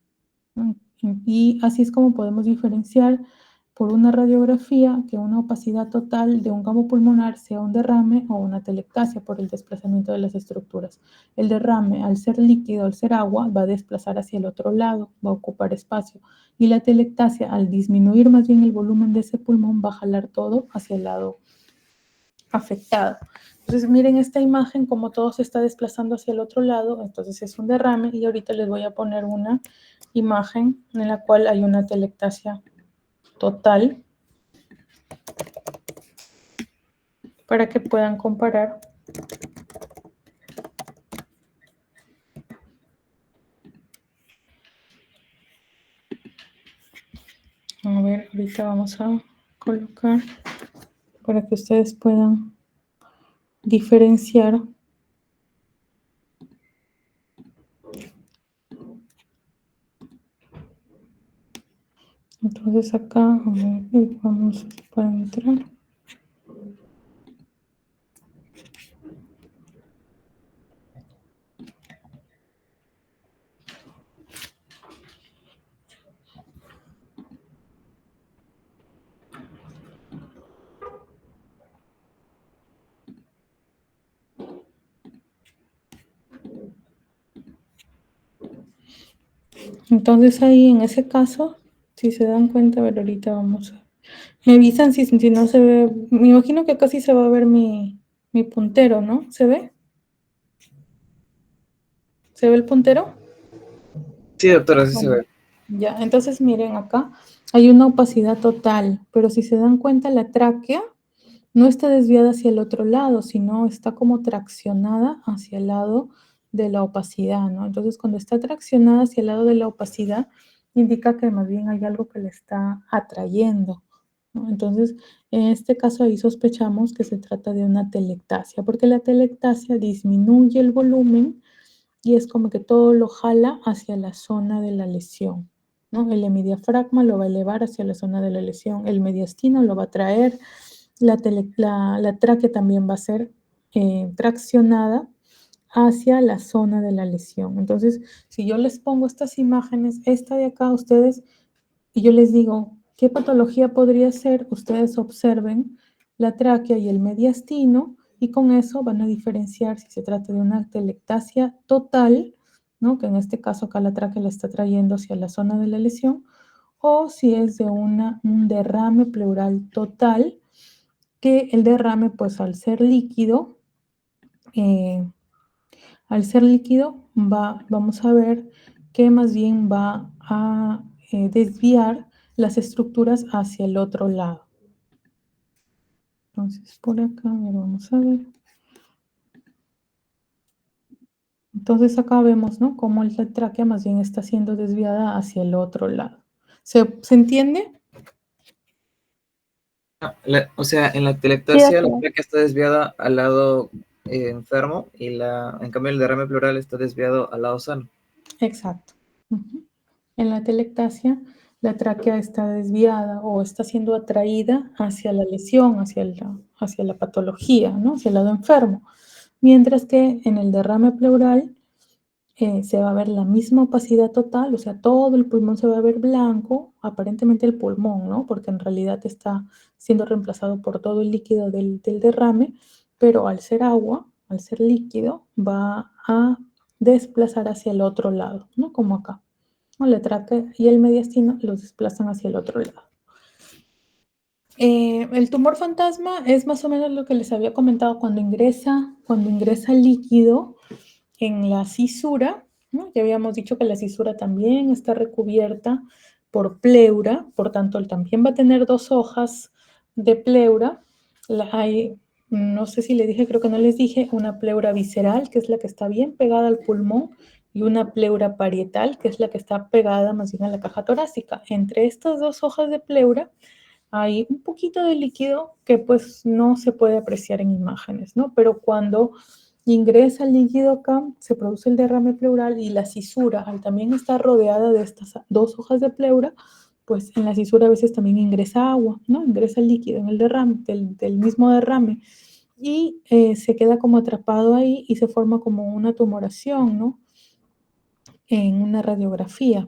Y así es como podemos diferenciar por una radiografía que una opacidad total de un campo pulmonar sea un derrame o una telectasia por el desplazamiento de las estructuras. El derrame, al ser líquido, al ser agua, va a desplazar hacia el otro lado, va a ocupar espacio. Y la telectasia, al disminuir más bien el volumen de ese pulmón, va a jalar todo hacia el lado afectado. Entonces, miren esta imagen, como todo se está desplazando hacia el otro lado, entonces es un derrame. Y ahorita les voy a poner una imagen en la cual hay una telectasia total para que puedan comparar. A ver, ahorita vamos a colocar para que ustedes puedan diferenciar. Entonces acá, a ver, vamos a entrar. Entonces ahí en ese caso, si se dan cuenta, a ver, ahorita vamos a... Me avisan si no se ve, me imagino que acá sí se va a ver mi puntero, ¿no? ¿Se ve? ¿Se ve el puntero? Sí, doctora, sí se ve. Ya, entonces miren acá, hay una opacidad total, pero si se dan cuenta la tráquea no está desviada hacia el otro lado, sino está como traccionada hacia el lado de la opacidad, ¿no? Entonces cuando está traccionada hacia el lado de la opacidad, indica que más bien hay algo que le está atrayendo, ¿no? Entonces, en este caso ahí sospechamos que se trata de una telectasia, porque la telectasia disminuye el volumen y es como que todo lo jala hacia la zona de la lesión, ¿no? El hemidiafragma lo va a elevar hacia la zona de la lesión, el mediastino lo va a traer, la tráquea también va a ser traccionada hacia la zona de la lesión. Entonces, si yo les pongo estas imágenes, esta de acá, ustedes, y yo les digo, ¿qué patología podría ser? Ustedes observen la tráquea y el mediastino, y con eso van a diferenciar si se trata de una telectasia total, ¿no? Que en este caso acá la tráquea la está trayendo hacia la zona de la lesión, o si es de un derrame pleural total, que el derrame, pues al ser líquido, vamos a ver que más bien va a desviar las estructuras hacia el otro lado. Entonces, por acá, a ver, vamos a ver. Entonces, acá vemos, ¿no? Cómo la tráquea más bien está siendo desviada hacia el otro lado. ¿Se entiende? O sea, en la telectasia la tráquea está desviada al lado enfermo y en cambio el derrame pleural está desviado al lado sano. Exacto. En la telectasia, la tráquea está desviada o está siendo atraída hacia la lesión, hacia la patología, ¿no? Hacia el lado enfermo. Mientras que en el derrame pleural se va a ver la misma opacidad total, o sea, todo el pulmón se va a ver blanco, aparentemente el pulmón, ¿no? Porque en realidad está siendo reemplazado por todo el líquido del derrame, pero al ser agua, al ser líquido, va a desplazar hacia el otro lado, ¿no? Como acá. La tráquea y el mediastino los desplazan hacia el otro lado. El tumor fantasma es más o menos lo que les había comentado cuando ingresa líquido en la cisura, ¿no? Ya habíamos dicho que la cisura también está recubierta por pleura, por tanto, también va a tener 2 hojas de pleura. No sé si les dije, creo que no les dije, una pleura visceral, que es la que está bien pegada al pulmón, y una pleura parietal, que es la que está pegada más bien a la caja torácica. Entre estas 2 hojas de pleura hay un poquito de líquido que pues no se puede apreciar en imágenes, ¿no? Pero cuando ingresa el líquido acá, se produce el derrame pleural y la cisura, al también estar rodeada de estas 2 hojas de pleura, pues en la cisura a veces también ingresa agua, ¿no? Ingresa el líquido en el derrame, del mismo derrame, y se queda como atrapado ahí y se forma como una tumoración, ¿no? En una radiografía,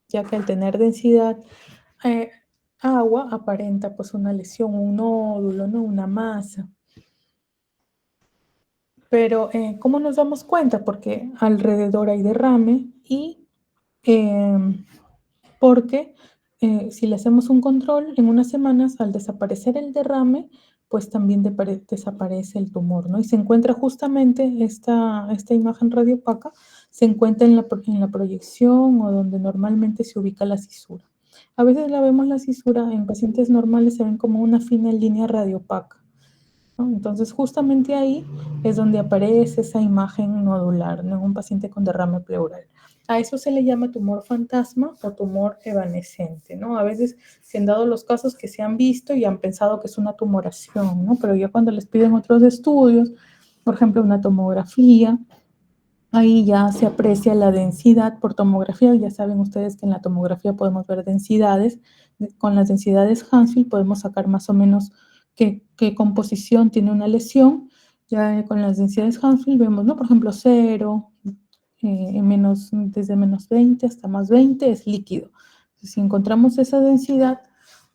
ya que al tener densidad agua aparenta pues una lesión, un nódulo, ¿no? Una masa. Pero, ¿cómo nos damos cuenta? Porque alrededor hay derrame y porque si le hacemos un control en unas semanas, al desaparecer el derrame, pues también desaparece el tumor, ¿no? Y se encuentra justamente esta imagen radiopaca, se encuentra en la proyección o donde normalmente se ubica la cisura. A veces la vemos la cisura, en pacientes normales se ven como una fina línea radiopaca, ¿no? Entonces, justamente ahí es donde aparece esa imagen nodular, ¿no? En un paciente con derrame pleural. A eso se le llama tumor fantasma o tumor evanescente, ¿no? A veces se han dado los casos que se han visto y han pensado que es una tumoración, ¿no? Pero ya cuando les piden otros estudios, por ejemplo, una tomografía, ahí ya se aprecia la densidad por tomografía. Ya saben ustedes que en la tomografía podemos ver densidades. Con las densidades Hansfield podemos sacar más o menos qué composición tiene una lesión. Ya con las densidades Hansfield vemos, ¿no? Por ejemplo, 0, desde menos 20 hasta más 20 es líquido. Entonces, si encontramos esa densidad,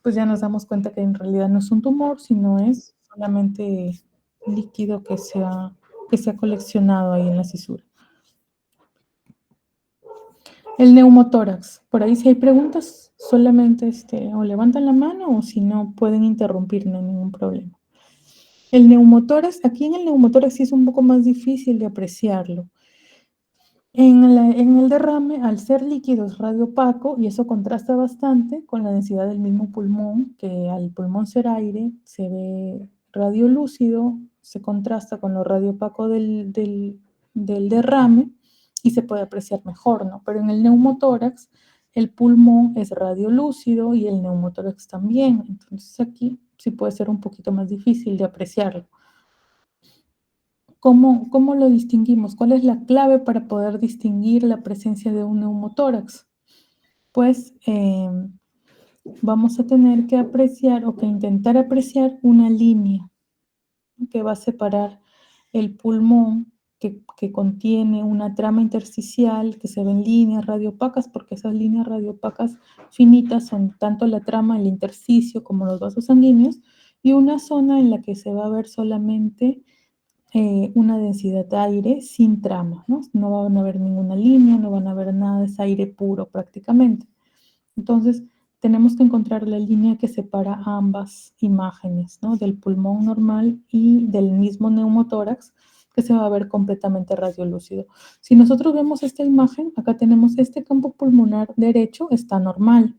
pues ya nos damos cuenta que en realidad no es un tumor, sino es solamente líquido que se ha coleccionado ahí en la cisura. El neumotórax. Por ahí si hay preguntas, solamente o levantan la mano o si no pueden interrumpir, no hay ningún problema. El neumotórax, aquí en el neumotórax sí es un poco más difícil de apreciarlo. En el derrame, al ser líquido es radiopaco y eso contrasta bastante con la densidad del mismo pulmón, que al pulmón ser aire se ve radiolúcido, se contrasta con lo radiopaco del derrame y se puede apreciar mejor, ¿no? Pero en el neumotórax el pulmón es radiolúcido y el neumotórax también, entonces aquí sí puede ser un poquito más difícil de apreciarlo. ¿Cómo lo distinguimos? ¿Cuál es la clave para poder distinguir la presencia de un neumotórax? Pues vamos a tener que apreciar o que intentar apreciar una línea que va a separar el pulmón que contiene una trama intersticial que se ven líneas radiopacas, porque esas líneas radiopacas finitas son tanto la trama, el intersticio como los vasos sanguíneos, y una zona en la que se va a ver solamente una densidad de aire sin trama, ¿no? No van a ver ninguna línea, no van a ver nada, es aire puro prácticamente. Entonces, tenemos que encontrar la línea que separa ambas imágenes, ¿no? Del pulmón normal y del mismo neumotórax, que se va a ver completamente radiolúcido. Si nosotros vemos esta imagen, acá tenemos este campo pulmonar derecho, está normal.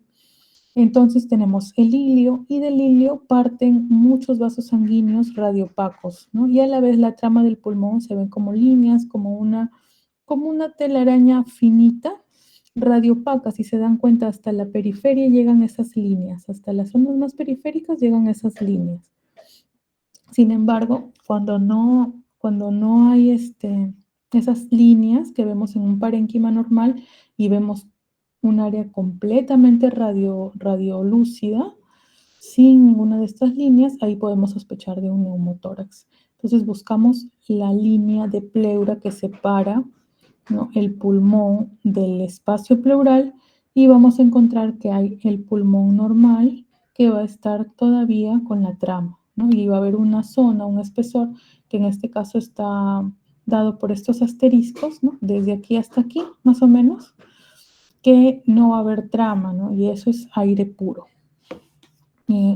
Entonces tenemos el hilio y del hilio parten muchos vasos sanguíneos radiopacos, ¿no? Y a la vez la trama del pulmón se ven como líneas, como una telaraña finita, radiopaca. Si se dan cuenta, hasta la periferia llegan esas líneas, hasta las zonas más periféricas llegan esas líneas. Sin embargo, cuando no hay esas líneas que vemos en un parénquima normal y vemos un área completamente radiolúcida, sin ninguna de estas líneas, ahí podemos sospechar de un neumotórax. Entonces buscamos la línea de pleura que separa, ¿no?, el pulmón del espacio pleural y vamos a encontrar que hay el pulmón normal que va a estar todavía con la trama, ¿no? Y va a haber una zona, un espesor, que en este caso está dado por estos asteriscos, ¿no? Desde aquí hasta aquí, más o menos, que no va a haber trama, ¿no? Y eso es aire puro.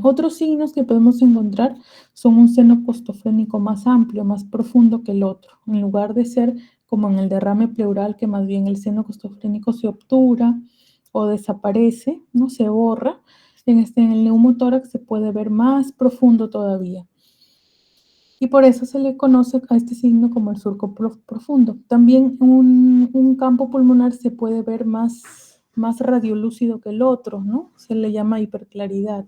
Otros signos que podemos encontrar son un seno costofrénico más amplio, más profundo que el otro. En lugar de ser como en el derrame pleural, que más bien el seno costofrénico se obtura o desaparece, ¿no? Se borra. En el neumotórax se puede ver más profundo todavía. Y por eso se le conoce a este signo como el surco profundo. También un campo pulmonar se puede ver más radiolúcido que el otro, ¿no? Se le llama hiperclaridad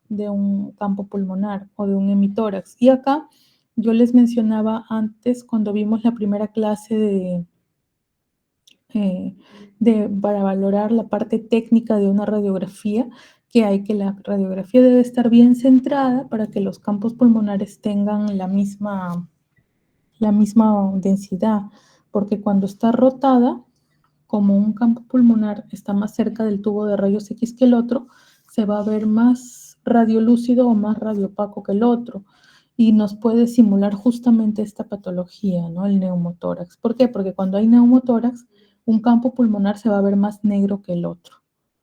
de un campo pulmonar o de un hemitórax. Y acá yo les mencionaba antes, cuando vimos la primera clase para valorar la parte técnica de una radiografía, que la radiografía debe estar bien centrada para que los campos pulmonares tengan la misma densidad, porque cuando está rotada, como un campo pulmonar está más cerca del tubo de rayos X que el otro, se va a ver más radiolúcido o más radiopaco que el otro y nos puede simular justamente esta patología, ¿no? El neumotórax. ¿Por qué? Porque cuando hay neumotórax, un campo pulmonar se va a ver más negro que el otro,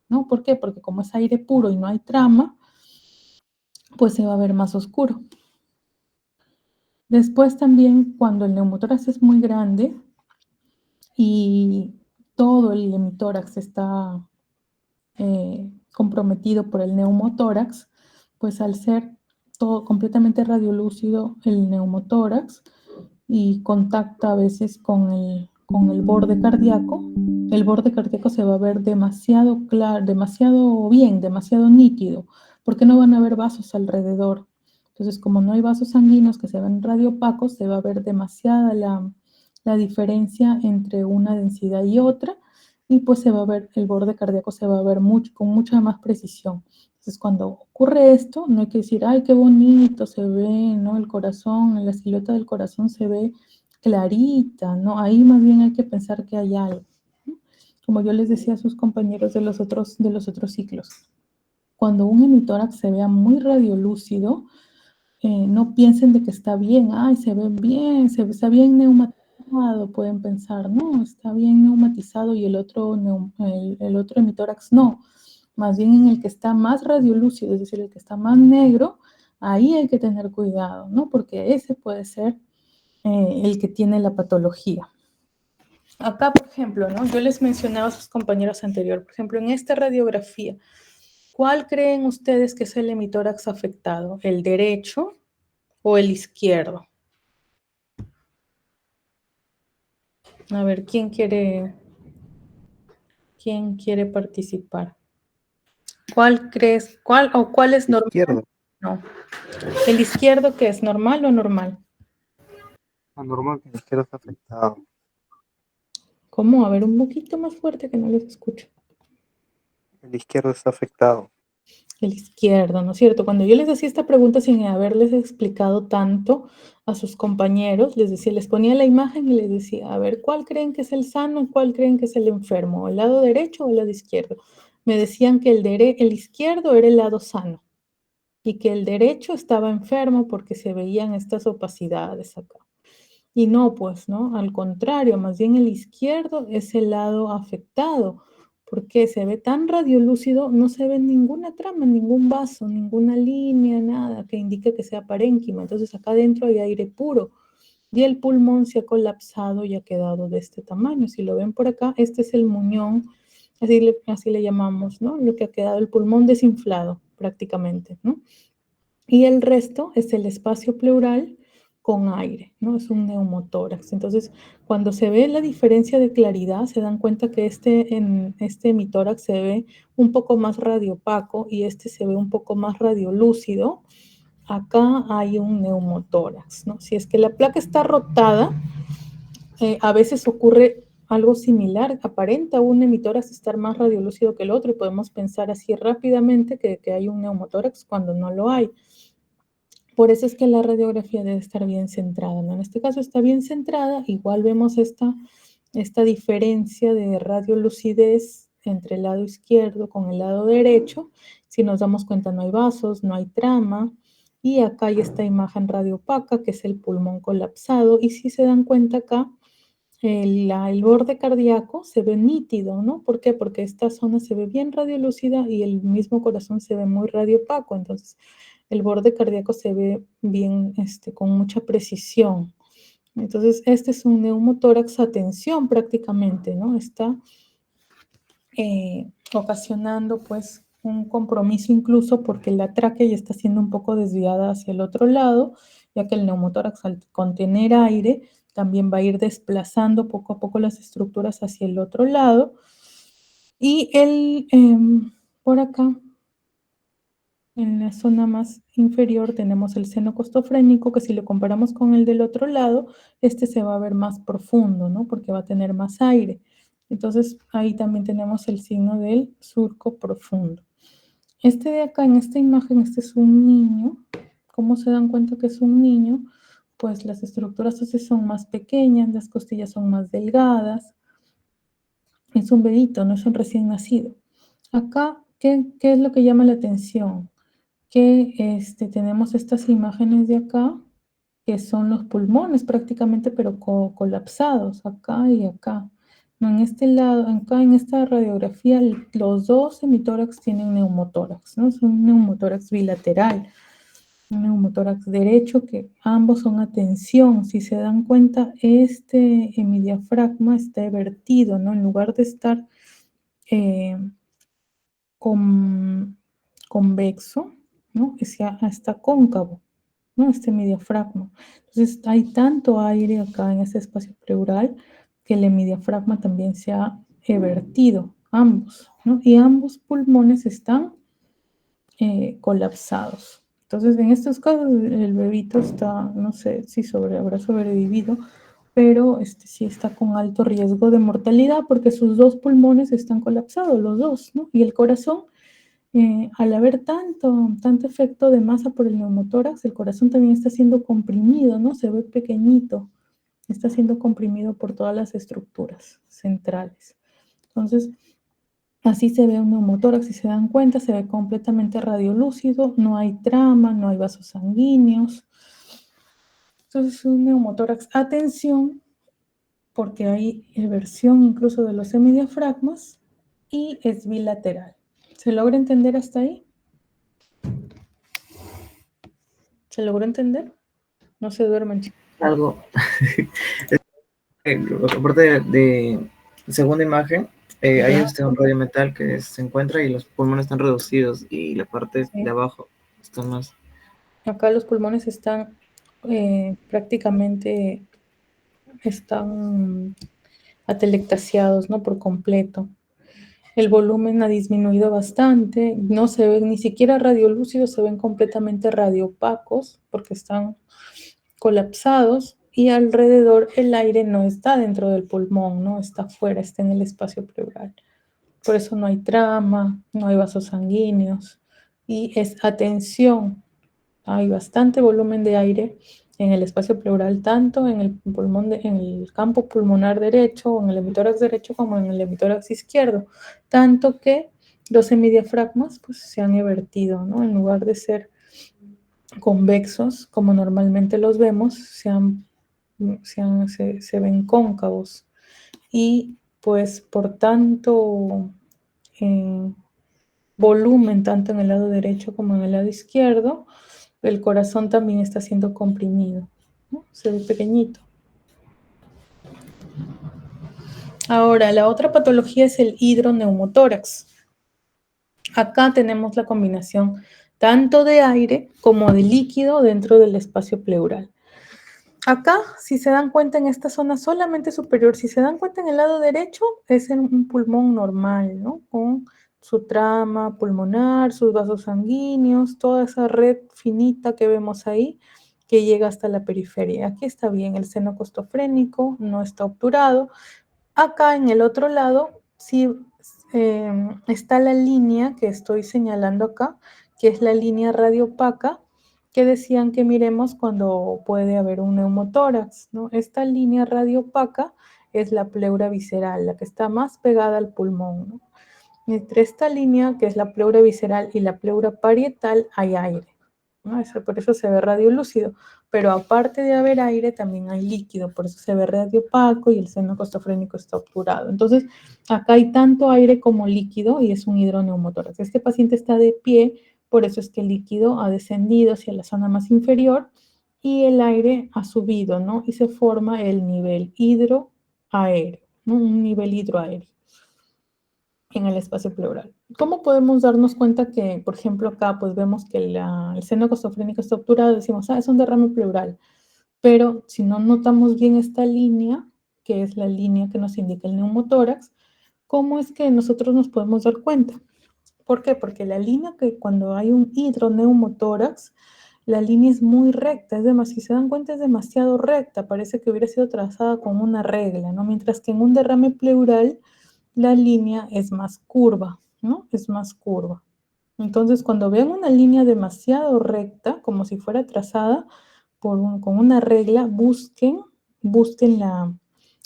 ¿no? ¿Por qué? Porque como es aire puro y no hay trama, pues se va a ver más oscuro. Después también, cuando el neumotórax es muy grande y todo el hemitórax está comprometido por el neumotórax, pues al ser todo completamente radiolúcido el neumotórax y contacta a veces con el borde cardíaco, el borde cardíaco se va a ver demasiado claro, demasiado bien, demasiado nítido, porque no van a haber vasos alrededor. Entonces, como no hay vasos sanguíneos que se ven radiopacos, se va a ver demasiada la diferencia entre una densidad y otra, y pues se va a ver, el borde cardíaco se va a ver con mucha más precisión. Entonces, cuando ocurre esto, no hay que decir, ay, qué bonito se ve, ¿no? El corazón, la silueta del corazón se ve clarita, ¿no? Ahí más bien hay que pensar que hay algo, ¿no? Como yo les decía a sus compañeros de los otros ciclos. Cuando un hemitórax se vea muy radiolúcido, no piensen de que está bien, ay, se ve bien, está bien neumatizado, neumatizado, pueden pensar, no, está bien neumatizado y el otro hemitórax no. Más bien en el que está más radiolúcido, es decir, el que está más negro, ahí hay que tener cuidado, ¿no? Porque ese puede ser el que tiene la patología. Acá, por ejemplo, ¿no? Yo les mencionaba a sus compañeros anteriores, por ejemplo, en esta radiografía, ¿cuál creen ustedes que es el hemitórax afectado? ¿El derecho o el izquierdo? A ver, ¿quién quiere participar? ¿Cuál crees? ¿Cuál es normal? Izquierdo. No. ¿El izquierdo qué es? ¿Normal o normal? Anormal, que el izquierdo está afectado. ¿Cómo? A ver, un poquito más fuerte que no les escucho. El izquierdo está afectado. El izquierdo, ¿no es cierto? Cuando yo les hacía esta pregunta sin haberles explicado tanto a sus compañeros, les decía, les ponía la imagen y les decía, a ver, ¿cuál creen que es el sano y cuál creen que es el enfermo? ¿El lado derecho o el lado izquierdo? Me decían que el izquierdo era el lado sano y que el derecho estaba enfermo porque se veían estas opacidades acá. Y no, pues, ¿no? Al contrario, más bien el izquierdo es el lado afectado, porque se ve tan radiolúcido, no se ve ninguna trama, ningún vaso, ninguna línea, nada que indique que sea parénquima. Entonces acá adentro hay aire puro y el pulmón se ha colapsado y ha quedado de este tamaño. Si lo ven por acá, este es el muñón, así le llamamos, ¿no? Lo que ha quedado, el pulmón desinflado prácticamente, ¿no? Y el resto es el espacio pleural con aire, ¿no? Es un neumotórax. Entonces, cuando se ve la diferencia de claridad, se dan cuenta que en este hemitórax se ve un poco más radiopaco y este se ve un poco más radiolúcido. Acá hay un neumotórax, ¿no? Si es que la placa está rotada, a veces ocurre algo similar, aparenta un hemitórax estar más radiolúcido que el otro y podemos pensar así rápidamente que hay un neumotórax cuando no lo hay. Por eso es que la radiografía debe estar bien centrada, ¿no? En este caso está bien centrada, igual vemos esta diferencia de radiolucidez entre el lado izquierdo con el lado derecho. Si nos damos cuenta no hay vasos, no hay trama, y acá hay esta imagen radiopaca que es el pulmón colapsado, y si se dan cuenta acá, el borde cardíaco se ve nítido, ¿no? ¿Por qué? Porque esta zona se ve bien radiolúcida y el mismo corazón se ve muy radiopaco, entonces el borde cardíaco se ve bien, con mucha precisión. Entonces, este es un neumotórax a tensión prácticamente, ¿no? Está ocasionando, pues, un compromiso incluso porque la tráquea ya está siendo un poco desviada hacia el otro lado, ya que el neumotórax al contener aire también va a ir desplazando poco a poco las estructuras hacia el otro lado. Y por acá, en la zona más inferior tenemos el seno costofrénico, que si lo comparamos con el del otro lado, este se va a ver más profundo, ¿no? Porque va a tener más aire. Entonces, ahí también tenemos el signo del surco profundo. Este de acá, en esta imagen, este es un niño. ¿Cómo se dan cuenta que es un niño? Pues las estructuras óseas son más pequeñas, las costillas son más delgadas. Es un bebito, no es un recién nacido. Acá, ¿qué es lo que llama la atención? Que tenemos estas imágenes de acá, que son los pulmones prácticamente, pero colapsados, acá y acá. No, en este lado, acá en esta radiografía, los dos hemitórax tienen neumotórax, ¿no? Es un neumotórax bilateral, un neumotórax derecho, que ambos son a tensión. Si se dan cuenta, este hemidiafragma está vertido, ¿no? En lugar de estar convexo, ¿no? Está cóncavo, ¿no? Este hemidiafragma. Entonces, hay tanto aire acá en este espacio pleural que el hemidiafragma también se ha vertido, ambos, ¿no? Y ambos pulmones están colapsados. Entonces, en estos casos, el bebito está, no sé si habrá sobrevivido, pero sí está con alto riesgo de mortalidad porque sus dos pulmones están colapsados, los dos, ¿no? Y el corazón, al haber tanto efecto de masa por el neumotórax, el corazón también está siendo comprimido, ¿no? Se ve pequeñito, está siendo comprimido por todas las estructuras centrales. Entonces, así se ve un neumotórax, si se dan cuenta, se ve completamente radiolúcido, no hay trama, no hay vasos sanguíneos. Entonces, un neumotórax a tensión porque hay inversión incluso de los semidiafragmas y es bilateral. ¿Se logra entender hasta ahí? ¿Se logró entender? No se duermen, chicos. Algo. Aparte de segunda imagen, hay un radio metal que se encuentra y los pulmones están reducidos y la parte de abajo está más. Acá los pulmones están prácticamente atelectasiados, ¿no? Por completo. El volumen ha disminuido bastante, no se ven ni siquiera radiolúcidos, se ven completamente radiopacos porque están colapsados y alrededor el aire no está dentro del pulmón, ¿no? Está afuera, está en el espacio pleural. Por eso no hay trama, no hay vasos sanguíneos y es atención. Hay bastante volumen de aire en el espacio pleural, tanto en el pulmón, en el campo pulmonar derecho, en el hemitórax derecho, como en el hemitórax izquierdo. Tanto que los semidiafragmas pues, se han evertido, ¿no? En lugar de ser convexos, como normalmente los vemos, se ven cóncavos. Y pues por tanto volumen, tanto en el lado derecho como en el lado izquierdo, el corazón también está siendo comprimido, ¿no? Se ve pequeñito. Ahora, la otra patología es el hidroneumotórax. Acá tenemos la combinación tanto de aire como de líquido dentro del espacio pleural. Acá, si se dan cuenta en esta zona solamente superior, si se dan cuenta en el lado derecho, es en un pulmón normal, ¿no? Con su trama pulmonar, sus vasos sanguíneos, toda esa red finita que vemos ahí, que llega hasta la periferia. Aquí está bien, el seno costofrénico no está obturado. Acá en el otro lado, sí está la línea que estoy señalando acá, que es la línea radiopaca, que decían que miremos cuando puede haber un neumotórax, ¿no? Esta línea radiopaca es la pleura visceral, la que está más pegada al pulmón, ¿no? Entre esta línea, que es la pleura visceral, y la pleura parietal, hay aire, ¿no? Por eso se ve radiolúcido. Pero aparte de haber aire, también hay líquido, por eso se ve radiopaco y el seno costofrénico está obturado. Entonces, acá hay tanto aire como líquido y es un hidroneumotórax. Este paciente está de pie, por eso es que el líquido ha descendido hacia la zona más inferior y el aire ha subido, ¿no? Y se forma el nivel hidroaéreo, ¿no? Un nivel hidroaéreo en el espacio pleural. ¿Cómo podemos darnos cuenta que, por ejemplo, acá pues vemos que el seno costofrénico está obturado? Decimos, es un derrame pleural. Pero si no notamos bien esta línea, que es la línea que nos indica el neumotórax, ¿cómo es que nosotros nos podemos dar cuenta? ¿Por qué? Porque la línea que cuando hay un hidroneumotórax, la línea es muy recta, si se dan cuenta es demasiado recta, parece que hubiera sido trazada con una regla, ¿no? Mientras que en un derrame pleural, la línea es más curva, ¿no? Es más curva. Entonces, cuando vean una línea demasiado recta, como si fuera trazada con una regla, busquen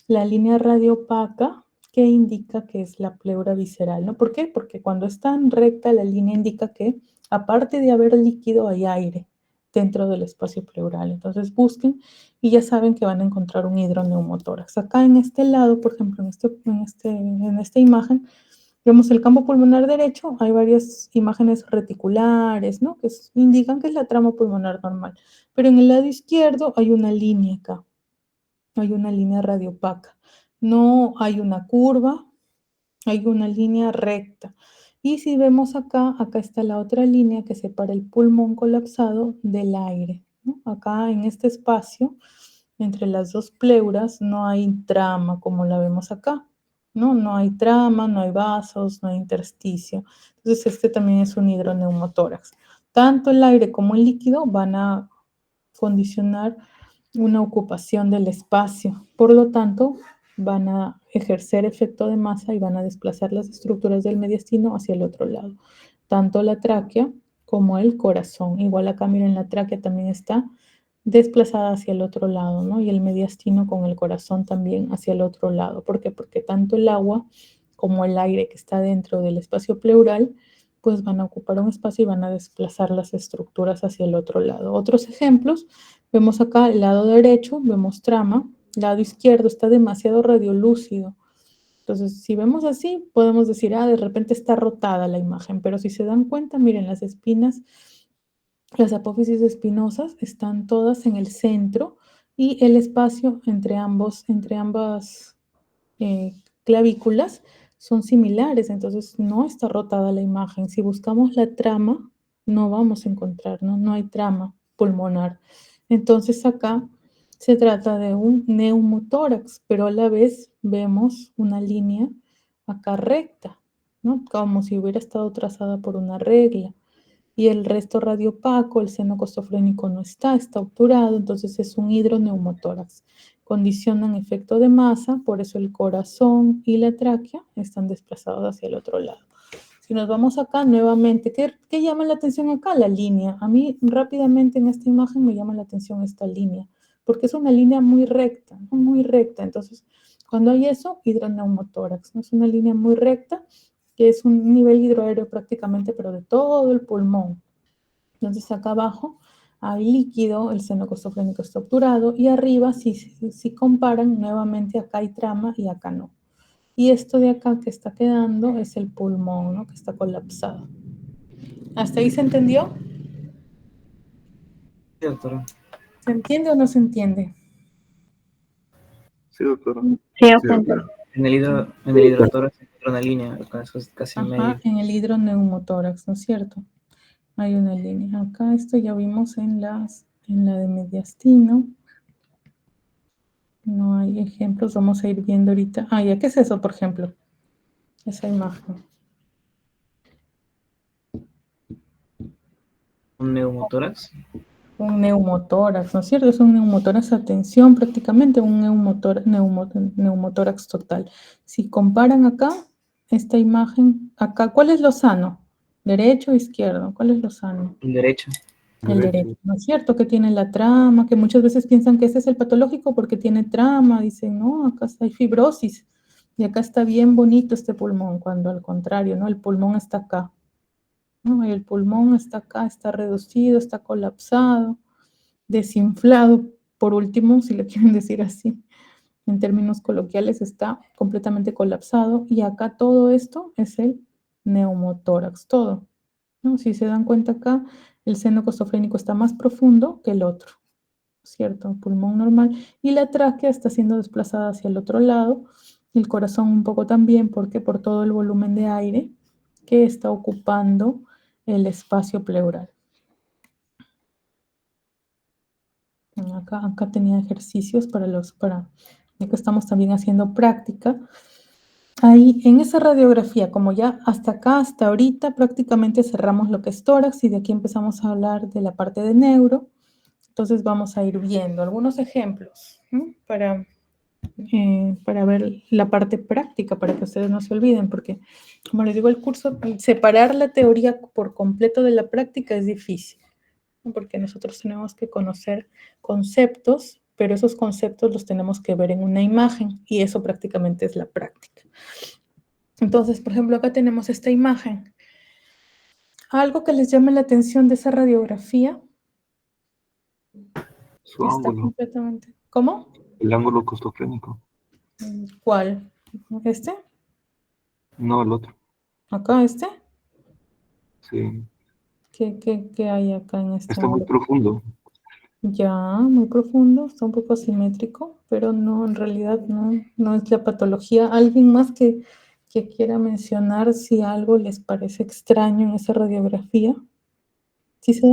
la línea radiopaca que indica que es la pleura visceral, ¿no? ¿Por qué? Porque cuando es tan recta, la línea indica que, aparte de haber líquido, hay aire dentro del espacio pleural. Entonces busquen y ya saben que van a encontrar un hidroneumotórax. Acá en este lado, por ejemplo, en esta imagen, vemos el campo pulmonar derecho, hay varias imágenes reticulares, ¿no? Que indican que es la trama pulmonar normal. Pero en el lado izquierdo hay una línea acá, hay una línea radiopaca. No hay una curva, hay una línea recta. Y si vemos acá está la otra línea que separa el pulmón colapsado del aire, ¿no? Acá en este espacio, entre las dos pleuras, no hay trama como la vemos acá, ¿no? No hay trama, no hay vasos, no hay intersticio. Entonces este también es un hidroneumotórax. Tanto el aire como el líquido van a condicionar una ocupación del espacio. Por lo tanto, van a ejercer efecto de masa y van a desplazar las estructuras del mediastino hacia el otro lado. Tanto la tráquea como el corazón. Igual acá miren, la tráquea también está desplazada hacia el otro lado, ¿no? Y el mediastino con el corazón también hacia el otro lado. ¿Por qué? Porque tanto el agua como el aire que está dentro del espacio pleural, pues van a ocupar un espacio y van a desplazar las estructuras hacia el otro lado. Otros ejemplos, vemos acá el lado derecho, vemos trama, lado izquierdo está demasiado radiolúcido. Entonces, si vemos así, podemos decir, de repente está rotada la imagen, pero si se dan cuenta, miren, las espinas, las apófisis espinosas están todas en el centro y el espacio entre ambas clavículas son similares, entonces no está rotada la imagen. Si buscamos la trama, no vamos a encontrar, no hay trama pulmonar. Entonces acá se trata de un neumotórax, pero a la vez vemos una línea acá recta, ¿no? Como si hubiera estado trazada por una regla. Y el resto radiopaco, el seno costofrénico no está obturado, entonces es un hidroneumotórax. Condicionan efecto de masa, por eso el corazón y la tráquea están desplazados hacia el otro lado. Si nos vamos acá nuevamente, ¿qué llama la atención acá? La línea. A mí rápidamente en esta imagen me llama la atención esta línea, porque es una línea muy recta, ¿no? Muy recta. Entonces, cuando hay eso, hidroneumotórax, ¿no? Es una línea muy recta, que es un nivel hidroaéreo prácticamente, pero de todo el pulmón. Entonces acá abajo hay líquido, el seno costofrénico está obturado, y arriba, si comparan, nuevamente acá hay trama y acá no. Y esto de acá que está quedando es el pulmón, ¿no? Que está colapsado. ¿Hasta ahí se entendió? Sí, doctora. ¿Se entiende o no se entiende? Sí, doctora. Sí, doctora. En el hidrotórax se encuentra una línea, acá eso es casi medio. En el hidroneumotórax, ¿no es cierto? Hay una línea. Acá esto ya vimos en la de mediastino. No hay ejemplos, vamos a ir viendo ahorita. ¿Ya qué es eso, por ejemplo? Esa imagen. ¿Un neumotórax? Un neumotórax, ¿no es cierto? Es un neumotórax a tensión prácticamente, un neumotórax total. Si comparan acá, esta imagen, acá, ¿cuál es lo sano? ¿Derecho o izquierdo? ¿Cuál es lo sano? El derecho. El derecho, ¿no es cierto? Que tiene la trama, que muchas veces piensan que ese es el patológico porque tiene trama, dicen, no, acá hay fibrosis, y acá está bien bonito este pulmón, cuando al contrario, ¿no? El pulmón está acá. ¿No? El pulmón está acá, está reducido, está colapsado, desinflado, por último, si le quieren decir así, en términos coloquiales, está completamente colapsado, y acá todo esto es el neumotórax, todo, ¿no? Si se dan cuenta acá, el seno costofrénico está más profundo que el otro, ¿cierto? El pulmón normal, y la tráquea está siendo desplazada hacia el otro lado, el corazón un poco también, porque por todo el volumen de aire que está ocupando el espacio pleural. Acá tenía ejercicios ya que estamos también haciendo práctica. Ahí, en esa radiografía, como ya hasta acá, hasta ahorita, prácticamente cerramos lo que es tórax y de aquí empezamos a hablar de la parte de neuro. Entonces vamos a ir viendo algunos ejemplos, ¿no? para ver la parte práctica, para que ustedes no se olviden, porque, como les digo, el curso, separar la teoría por completo de la práctica es difícil, ¿no? Porque nosotros tenemos que conocer conceptos, pero esos conceptos los tenemos que ver en una imagen, y eso prácticamente es la práctica. Entonces, por ejemplo, acá tenemos esta imagen. ¿Algo que les llame la atención de esa radiografía? Su ángulo. Completamente. ¿Cómo? El ángulo costofrénico. ¿Cuál? ¿Este? No, el otro. ¿Acá este? Sí. ¿Qué hay acá en este Está muy ángulo? profundo. Ya, muy profundo, está un poco asimétrico, pero no, en realidad no es la patología. ¿Alguien más que quiera mencionar si algo les parece extraño en esa radiografía? Si se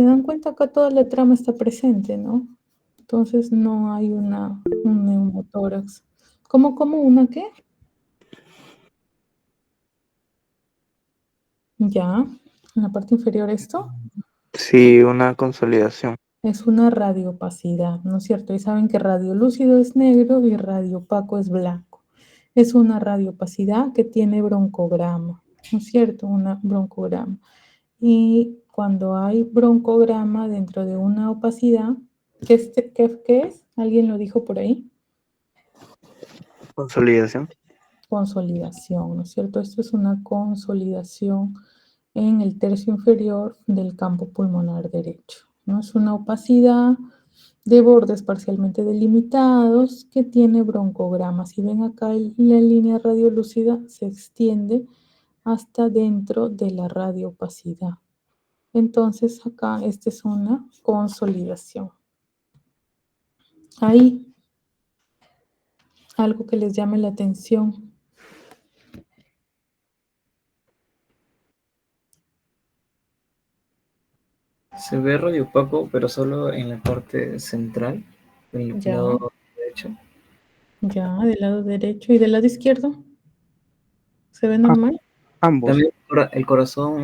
dan cuenta, acá toda la trama está presente, ¿no? Entonces no hay un neumotórax. ¿Cómo una qué? Ya, en la parte inferior esto. Sí, una consolidación. Es una radiopacidad, ¿no es cierto? Y saben que radiolúcido es negro y radiopaco es blanco. Es una radiopacidad que tiene broncograma, ¿no es cierto? Una broncograma. Y cuando hay broncograma dentro de una opacidad, ¿qué es? ¿Alguien lo dijo por ahí? Consolidación. Consolidación, ¿no es cierto? Esto es una consolidación en el tercio inferior del campo pulmonar derecho, ¿no? Es una opacidad de bordes parcialmente delimitados que tiene broncograma. Si ven acá la línea radiolúcida se extiende hasta dentro de la radioopacidad. Entonces acá esta es una consolidación. Ahí algo que les llame la atención. Se ve radiopaco, pero solo en la parte central, en el Ya. lado derecho. Ya, del lado derecho y del lado izquierdo. ¿Se ve normal? Ambos. También el corazón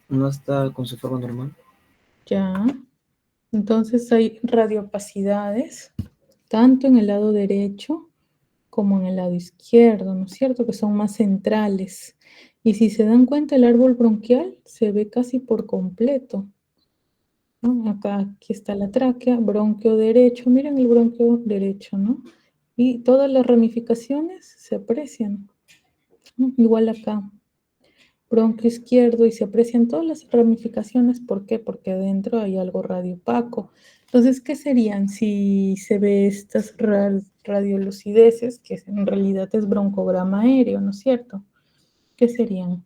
no está con su forma normal. Ya. Entonces hay radiopacidades, tanto en el lado derecho como en el lado izquierdo, ¿no es cierto? Que son más centrales. Y si se dan cuenta, el árbol bronquial se ve casi por completo, ¿no? Aquí está la tráquea, bronquio derecho, miren el bronquio derecho, ¿no? Y todas las ramificaciones se aprecian, ¿no? Igual acá, bronquio izquierdo, y se aprecian todas las ramificaciones. ¿Por qué? Porque adentro hay algo radiopaco. Entonces, ¿qué serían si se ve estas radiolucideces, que en realidad es broncograma aéreo, ¿no es cierto? ¿Qué serían?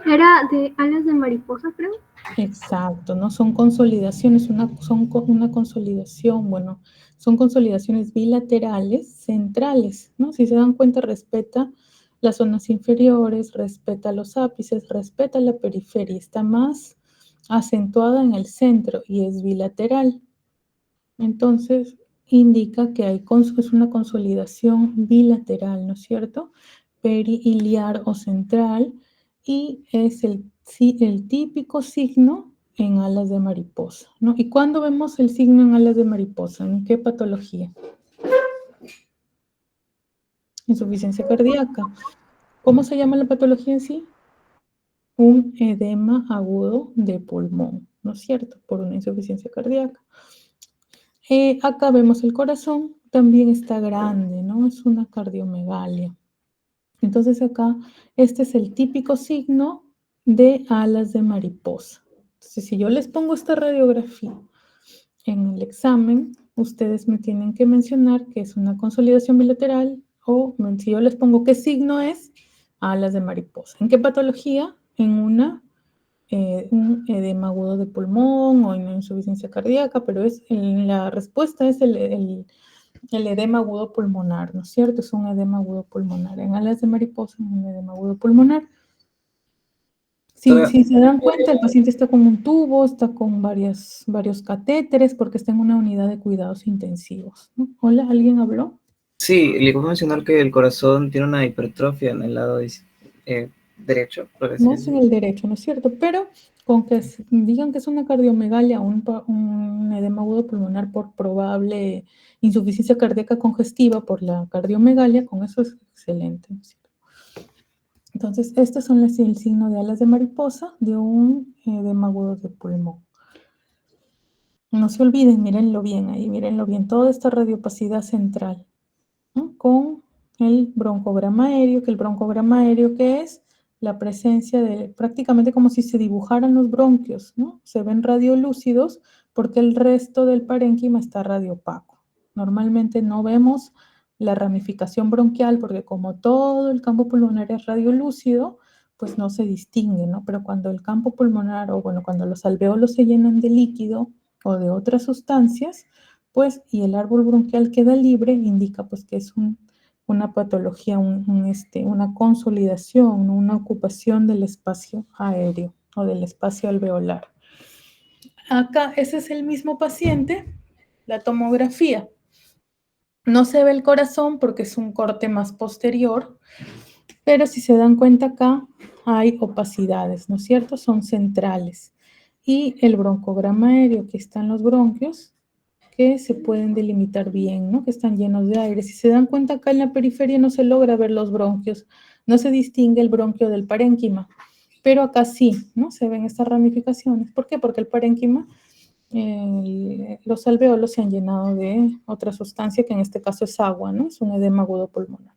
Era de alas de mariposa, creo. Exacto, ¿no? Son consolidaciones, una consolidación, bueno, son consolidaciones bilaterales centrales, ¿no? Si se dan cuenta, respeta las zonas inferiores, respeta los ápices, respeta la periferia, está más acentuada en el centro y es bilateral. Entonces, indica que es una consolidación bilateral, ¿no es cierto? Perihiliar o central, y es el típico signo en alas de mariposa, ¿no? ¿Y cuándo vemos el signo en alas de mariposa? ¿En qué patología? Insuficiencia cardíaca. ¿Cómo se llama la patología en sí? Un edema agudo de pulmón, ¿no es cierto? Por una insuficiencia cardíaca. Acá vemos el corazón, también está grande, ¿no? Es una cardiomegalia. Entonces acá, este es el típico signo de alas de mariposa. Entonces, si yo les pongo esta radiografía en el examen, ustedes me tienen que mencionar que es una consolidación bilateral, o si yo les pongo qué signo es, alas de mariposa. ¿En qué patología? En un edema agudo de pulmón o en una insuficiencia cardíaca, pero la respuesta es el edema agudo pulmonar, ¿no es cierto? Es un edema agudo pulmonar. En alas de mariposa, un edema agudo pulmonar. Si se dan cuenta, el paciente está con un tubo, está con varios catéteres, porque está en una unidad de cuidados intensivos, ¿no? Hola, ¿alguien habló? Sí, le puedo mencionar que el corazón tiene una hipertrofia en el lado derecho. Más en el derecho, ¿no es cierto? Pero con que digan que es una cardiomegalia, un edema agudo pulmonar por probable insuficiencia cardíaca congestiva por la cardiomegalia, con eso es excelente, ¿no es cierto? Entonces, estos son el signo de alas de mariposa de un edema agudo de pulmón. No se olviden, mírenlo bien ahí, mírenlo bien, toda esta radiopacidad central, ¿no? Con el broncograma aéreo, que el broncograma aéreo, ¿qué es? La presencia de, prácticamente como si se dibujaran los bronquios, ¿no? Se ven radiolúcidos porque el resto del parénquima está radiopaco. Normalmente no vemos la ramificación bronquial porque como todo el campo pulmonar es radiolúcido, pues no se distingue, ¿no? Pero cuando el campo pulmonar, o bueno, cuando los alveolos se llenan de líquido o de otras sustancias, pues, y el árbol bronquial queda libre, indica pues que es una patología, una consolidación, una ocupación del espacio aéreo o del espacio alveolar. Acá, ese es el mismo paciente, la tomografía. No se ve el corazón porque es un corte más posterior, pero si se dan cuenta acá hay opacidades, ¿no es cierto? Son centrales. Y el broncograma aéreo, que están los bronquios, que se pueden delimitar bien, ¿no? Que están llenos de aire. Si se dan cuenta, acá en la periferia no se logra ver los bronquios, no se distingue el bronquio del parénquima, pero acá sí, ¿no? Se ven estas ramificaciones. ¿Por qué? Porque el parénquima, los alveolos se han llenado de otra sustancia, que en este caso es agua, ¿no? Es un edema agudo pulmonar,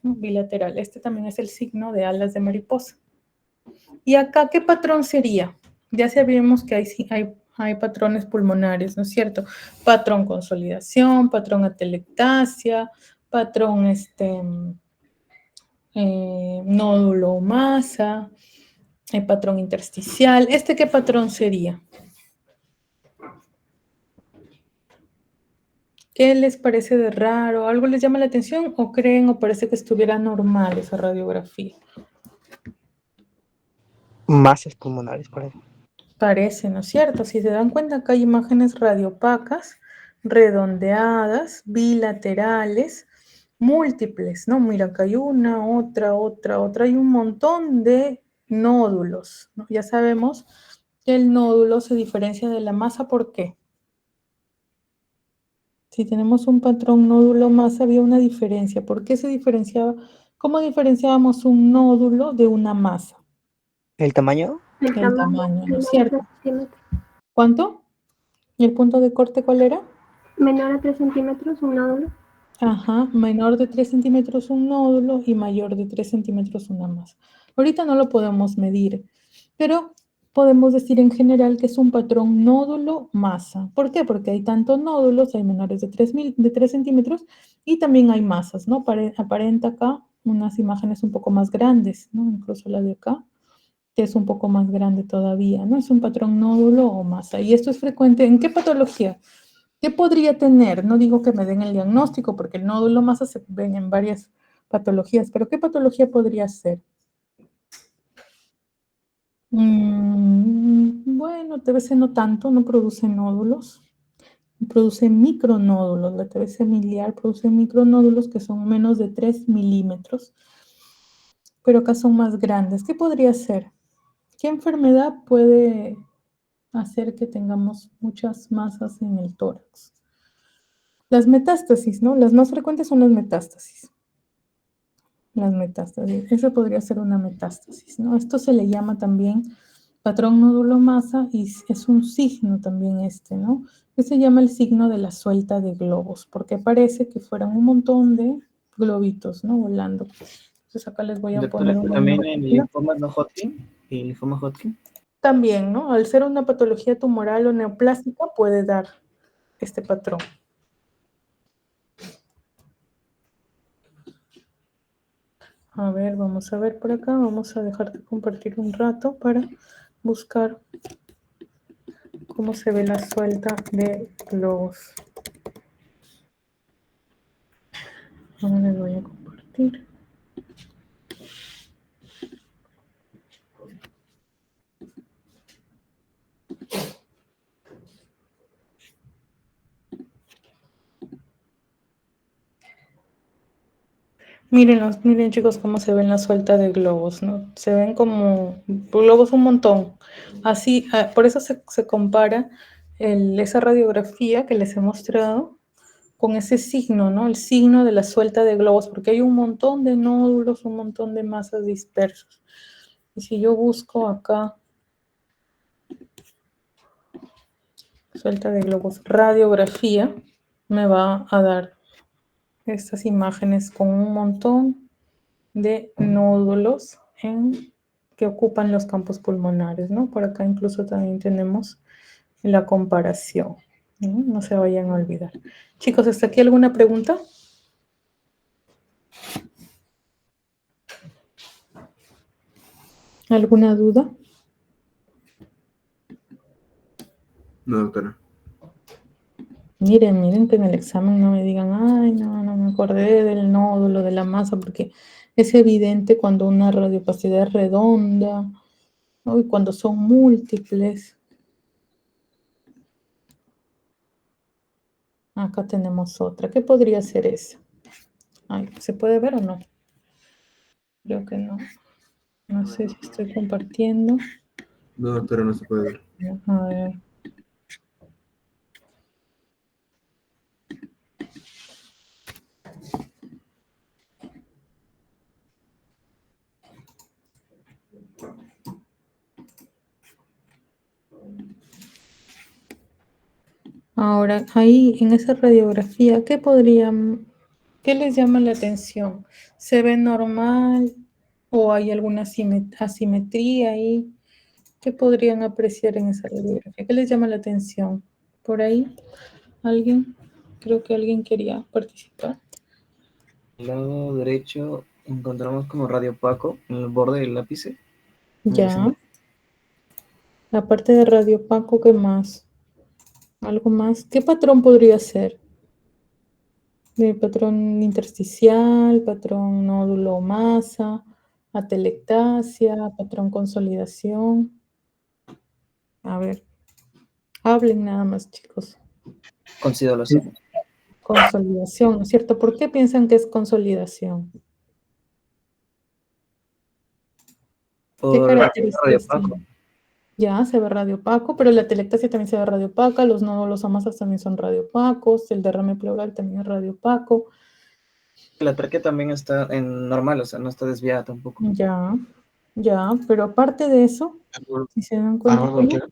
¿no? Bilateral. Este también es el signo de alas de mariposa. ¿Y acá qué patrón sería? Ya sabemos que Hay patrones pulmonares, ¿no es cierto? Patrón consolidación, patrón atelectasia, patrón nódulo o masa, patrón intersticial. ¿Este qué patrón sería? ¿Qué les parece de raro? ¿Algo les llama la atención o creen o parece que estuviera normal esa radiografía? Masas pulmonares, parece. Parece, ¿no es cierto? Si se dan cuenta, acá hay imágenes radiopacas, redondeadas, bilaterales, múltiples, ¿no? Mira, acá hay una, otra. Hay un montón de nódulos, ¿no? Ya sabemos que el nódulo se diferencia de la masa, ¿por qué? Si tenemos un patrón nódulo-masa, había una diferencia. ¿Por qué se diferenciaba? ¿Cómo diferenciábamos un nódulo de una masa? ¿El tamaño? El tamaño, ¿no es menor a cierto? 3 centímetros. ¿Cuánto? ¿Y el punto de corte cuál era? Menor a 3 centímetros, un nódulo. Ajá, menor de 3 centímetros un nódulo y mayor de 3 centímetros una masa. Ahorita no lo podemos medir, pero podemos decir en general que es un patrón nódulo-masa. ¿Por qué? Porque hay tantos nódulos, hay menores de 3 centímetros y también hay masas, ¿no? Aparenta acá unas imágenes un poco más grandes, ¿no? Incluso la de acá, que es un poco más grande todavía, ¿no? Es un patrón nódulo o masa. Y esto es frecuente, ¿en qué patología? ¿Qué podría tener? No digo que me den el diagnóstico, porque el nódulo masa se ven en varias patologías, pero ¿qué patología podría ser? Bueno, TBC no tanto, no produce nódulos, produce micronódulos. La TBC miliar produce micronódulos que son menos de 3 milímetros, pero acá son más grandes. ¿Qué podría ser? ¿Qué enfermedad puede hacer que tengamos muchas masas en el tórax? Las metástasis, ¿no? Las más frecuentes son las metástasis. Las metástasis. Esa podría ser una metástasis, ¿no? Esto se le llama también patrón nódulo masa y es un signo también ¿no? Que se llama el signo de la suelta de globos, porque parece que fueran un montón de globitos, ¿no? Volando. Entonces acá les voy a poner una También imagen. en linfomas no Hodgkin y linfoma Hodgkin. También, ¿no? Al ser una patología tumoral o neoplástica puede dar este patrón. A ver, vamos a ver por acá. Vamos a dejar de compartir un rato para buscar cómo se ve la suelta de globos. Ahora les voy a compartir. Miren chicos cómo se ven la suelta de globos, ¿no? Se ven como globos un montón. Así, por eso se compara esa radiografía que les he mostrado con ese signo, ¿no? El signo de la suelta de globos, porque hay un montón de nódulos, un montón de masas dispersos. Y si yo busco acá suelta de globos, radiografía, me va a dar estas imágenes con un montón de nódulos que ocupan los campos pulmonares, ¿no? Por acá incluso también tenemos la comparación, ¿no? No se vayan a olvidar. Chicos, ¿hasta aquí alguna pregunta? ¿Alguna duda? No, doctora. Miren que en el examen no me digan, ay, no me acordé del nódulo, de la masa, porque es evidente cuando una radiopacidad es redonda, ¿no? Y cuando son múltiples. Acá tenemos otra. ¿Qué podría ser esa? Ay, ¿se puede ver o no? Creo que no. No sé si estoy compartiendo. No, doctora, no se puede ver. A ver. Ahora, ahí en esa radiografía, ¿qué les llama la atención? ¿Se ve normal o hay alguna asimetría ahí? ¿Qué podrían apreciar en esa radiografía? ¿Qué les llama la atención? ¿Por ahí? ¿Alguien? Creo que alguien quería participar. Al lado derecho encontramos como radio opaco en el borde del lápice. Ya. La parte de radio opaco, ¿qué más? ¿Algo más? ¿Qué patrón podría ser? ¿De patrón intersticial, patrón nódulo masa, atelectasia, patrón consolidación? A ver, hablen nada más, chicos. Consolidación. Consolidación, ¿no es cierto? ¿Por qué piensan que es consolidación? ¿Qué Por características radio opaco. tiene? Ya, se ve radiopaco, pero la atelectasia también se ve radiopaca, los nódulos a masas también son radiopacos, el derrame pleural también es radiopaco. La tráquea también está en normal, o sea, no está desviada tampoco. Ya, pero aparte de eso, si se dan cuenta,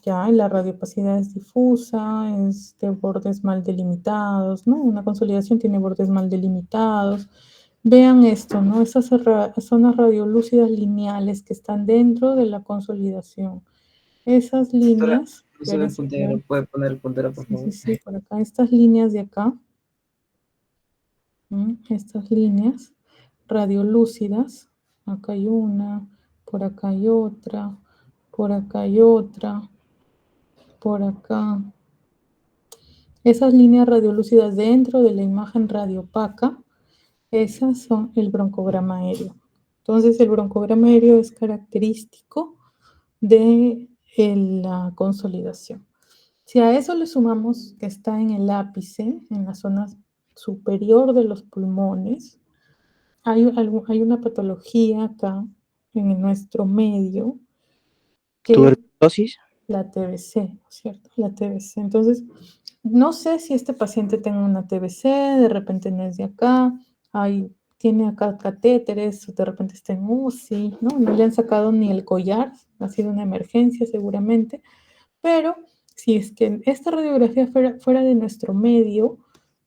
ya, la radiopacidad es difusa, es de bordes mal delimitados, ¿no? Una consolidación tiene bordes mal delimitados. Vean esto, ¿no? Esas zonas radiolúcidas lineales que están dentro de la consolidación. Esas líneas... No se ve el puntero, puede poner el puntero, por favor. Sí, por acá. Estas líneas de acá. Estas líneas radiolúcidas. Acá hay una, por acá hay otra, por acá hay otra, por acá. Esas líneas radiolúcidas dentro de la imagen radiopaca, esas son el broncograma aéreo. Entonces, el broncograma aéreo es característico de la consolidación. Si a eso le sumamos que está en el ápice, en la zona superior de los pulmones, hay una patología acá en nuestro medio que ¿Tuberculosis? la TBC, ¿no es cierto? La TBC. Entonces, no sé si este paciente tenga una TBC, de repente no es de acá, tiene acá catéteres, de repente está en UCI, ¿no? No le han sacado ni el collar, ha sido una emergencia seguramente, pero si es que esta radiografía fuera de nuestro medio,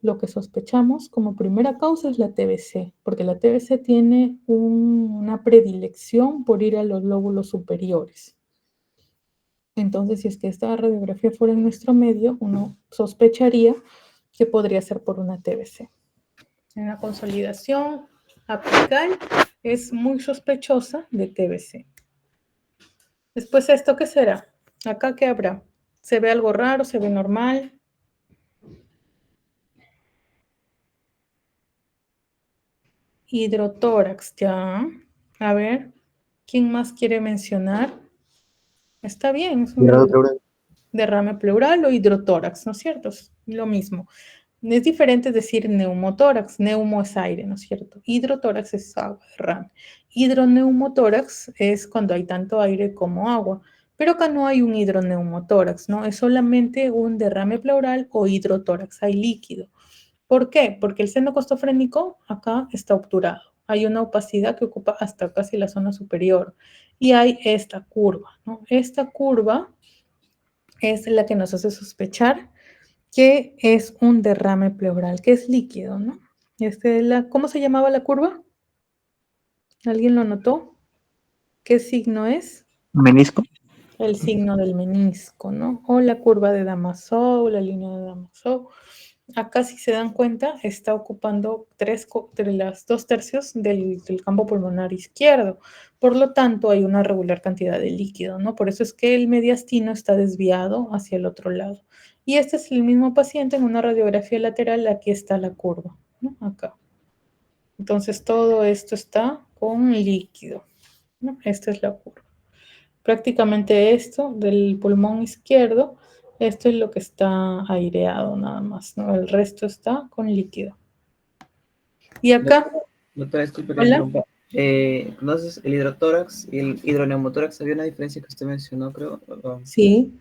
lo que sospechamos como primera causa es la TBC, porque la TBC tiene una predilección por ir a los lóbulos superiores. Entonces, si es que esta radiografía fuera en nuestro medio, uno sospecharía que podría ser por una TBC. En la consolidación apical es muy sospechosa de TBC. Después, ¿esto qué será? ¿Acá qué habrá? ¿Se ve algo raro? ¿Se ve normal? Hidrotórax, ya. A ver, ¿quién más quiere mencionar? Está bien, es un derrame pleural o hidrotórax, ¿no es cierto? Es lo mismo. Es diferente decir neumotórax. Neumo es aire, ¿no es cierto? Hidrotórax es agua, derrame. Hidroneumotórax es cuando hay tanto aire como agua. Pero acá no hay un hidroneumotórax, ¿no? Es solamente un derrame pleural o hidrotórax, hay líquido. ¿Por qué? Porque el seno costofrénico acá está obturado. Hay una opacidad que ocupa hasta casi la zona superior. Y hay esta curva, ¿no? Esta curva es la que nos hace sospechar que es un derrame pleural, que es líquido, ¿no? ¿Cómo se llamaba la curva? ¿Alguien lo notó? ¿Qué signo es? ¿Menisco? El signo del menisco, ¿no? O la curva de Damasio, la línea de Damasio. Acá, si se dan cuenta, está ocupando las 2/3 del campo pulmonar izquierdo. Por lo tanto, hay una regular cantidad de líquido, ¿no? Por eso es que el mediastino está desviado hacia el otro lado. Y este es el mismo paciente en una radiografía lateral. Aquí está la curva, ¿no? Acá. Entonces, todo esto está con líquido, ¿no? Esta es la curva. Prácticamente esto del pulmón izquierdo, esto es lo que está aireado nada más, ¿no? El resto está con líquido. Y acá... Doctora, disculpe que Hola. interrumpa. Entonces, el hidrotórax y el hidroneumotórax, ¿había una diferencia que usted mencionó, creo? Sí.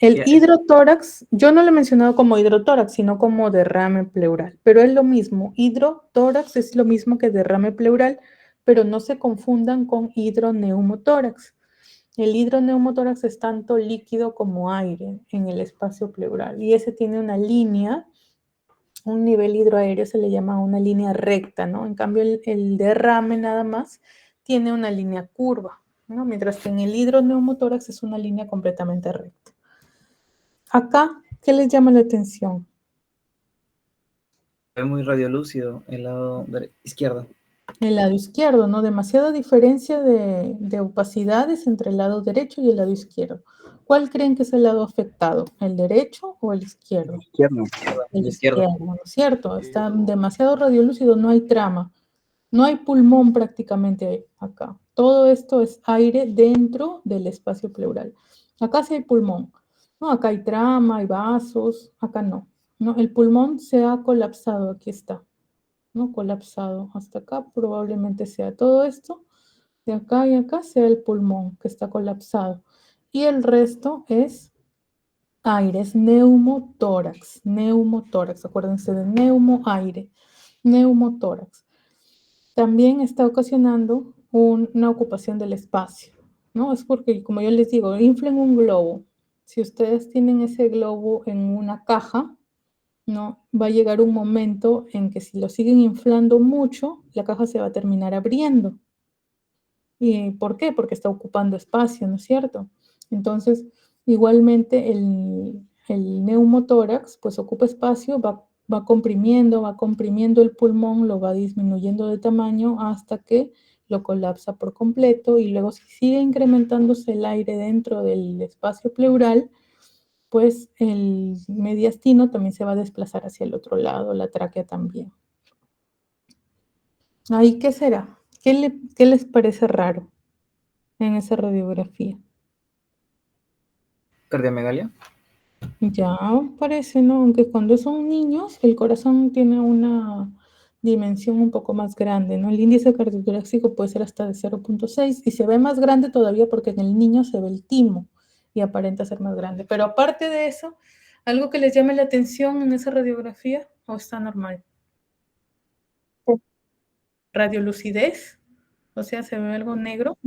El hidrotórax, yo no lo he mencionado como hidrotórax, sino como derrame pleural, pero es lo mismo. Hidrotórax es lo mismo que derrame pleural, pero no se confundan con hidroneumotórax. El hidroneumotórax es tanto líquido como aire en el espacio pleural y ese tiene una línea, un nivel hidroaéreo se le llama una línea recta, ¿no? En cambio el derrame nada más tiene una línea curva. ¿no? Mientras que en el hidroneumotórax es una línea completamente recta. Acá, ¿qué les llama la atención? Es muy radiolúcido el lado izquierdo. El lado izquierdo, ¿no? Demasiada diferencia de opacidades entre el lado derecho y el lado izquierdo. ¿Cuál creen que es el lado afectado? ¿El derecho o el izquierdo? Izquierdo. El izquierdo, ¿no es cierto? Está demasiado radiolúcido, no hay trama. No hay pulmón prácticamente acá. Todo esto es aire dentro del espacio pleural. Acá sí hay pulmón. No, acá hay trama, hay vasos, acá no. No, el pulmón se ha colapsado, aquí está. ¿No? Colapsado. Hasta acá probablemente sea todo esto. De acá y acá sea el pulmón que está colapsado. Y el resto es aire, es neumotórax. Neumotórax. Acuérdense de neumo, aire. Neumotórax. También está ocasionando una ocupación del espacio, ¿no? Es porque, como yo les digo, inflen un globo. Si ustedes tienen ese globo en una caja, ¿no? Va a llegar un momento en que si lo siguen inflando mucho, la caja se va a terminar abriendo. ¿Y por qué? Porque está ocupando espacio, ¿no es cierto? Entonces, igualmente el neumotórax, pues ocupa espacio, va comprimiendo el pulmón, lo va disminuyendo de tamaño hasta que lo colapsa por completo y luego si sigue incrementándose el aire dentro del espacio pleural, pues el mediastino también se va a desplazar hacia el otro lado, la tráquea también. ¿Ahí qué será? ¿Qué les parece raro en esa radiografía? ¿Cardiomegalia? Ya parece, ¿no? Aunque cuando son niños, el corazón tiene una dimensión un poco más grande, ¿no? El índice cardiotorácico puede ser hasta de 0.6 y se ve más grande todavía porque en el niño se ve el timo y aparenta ser más grande. Pero aparte de eso, ¿algo que les llame la atención en esa radiografía o está normal? Radiolucidez, o sea, se ve algo negro.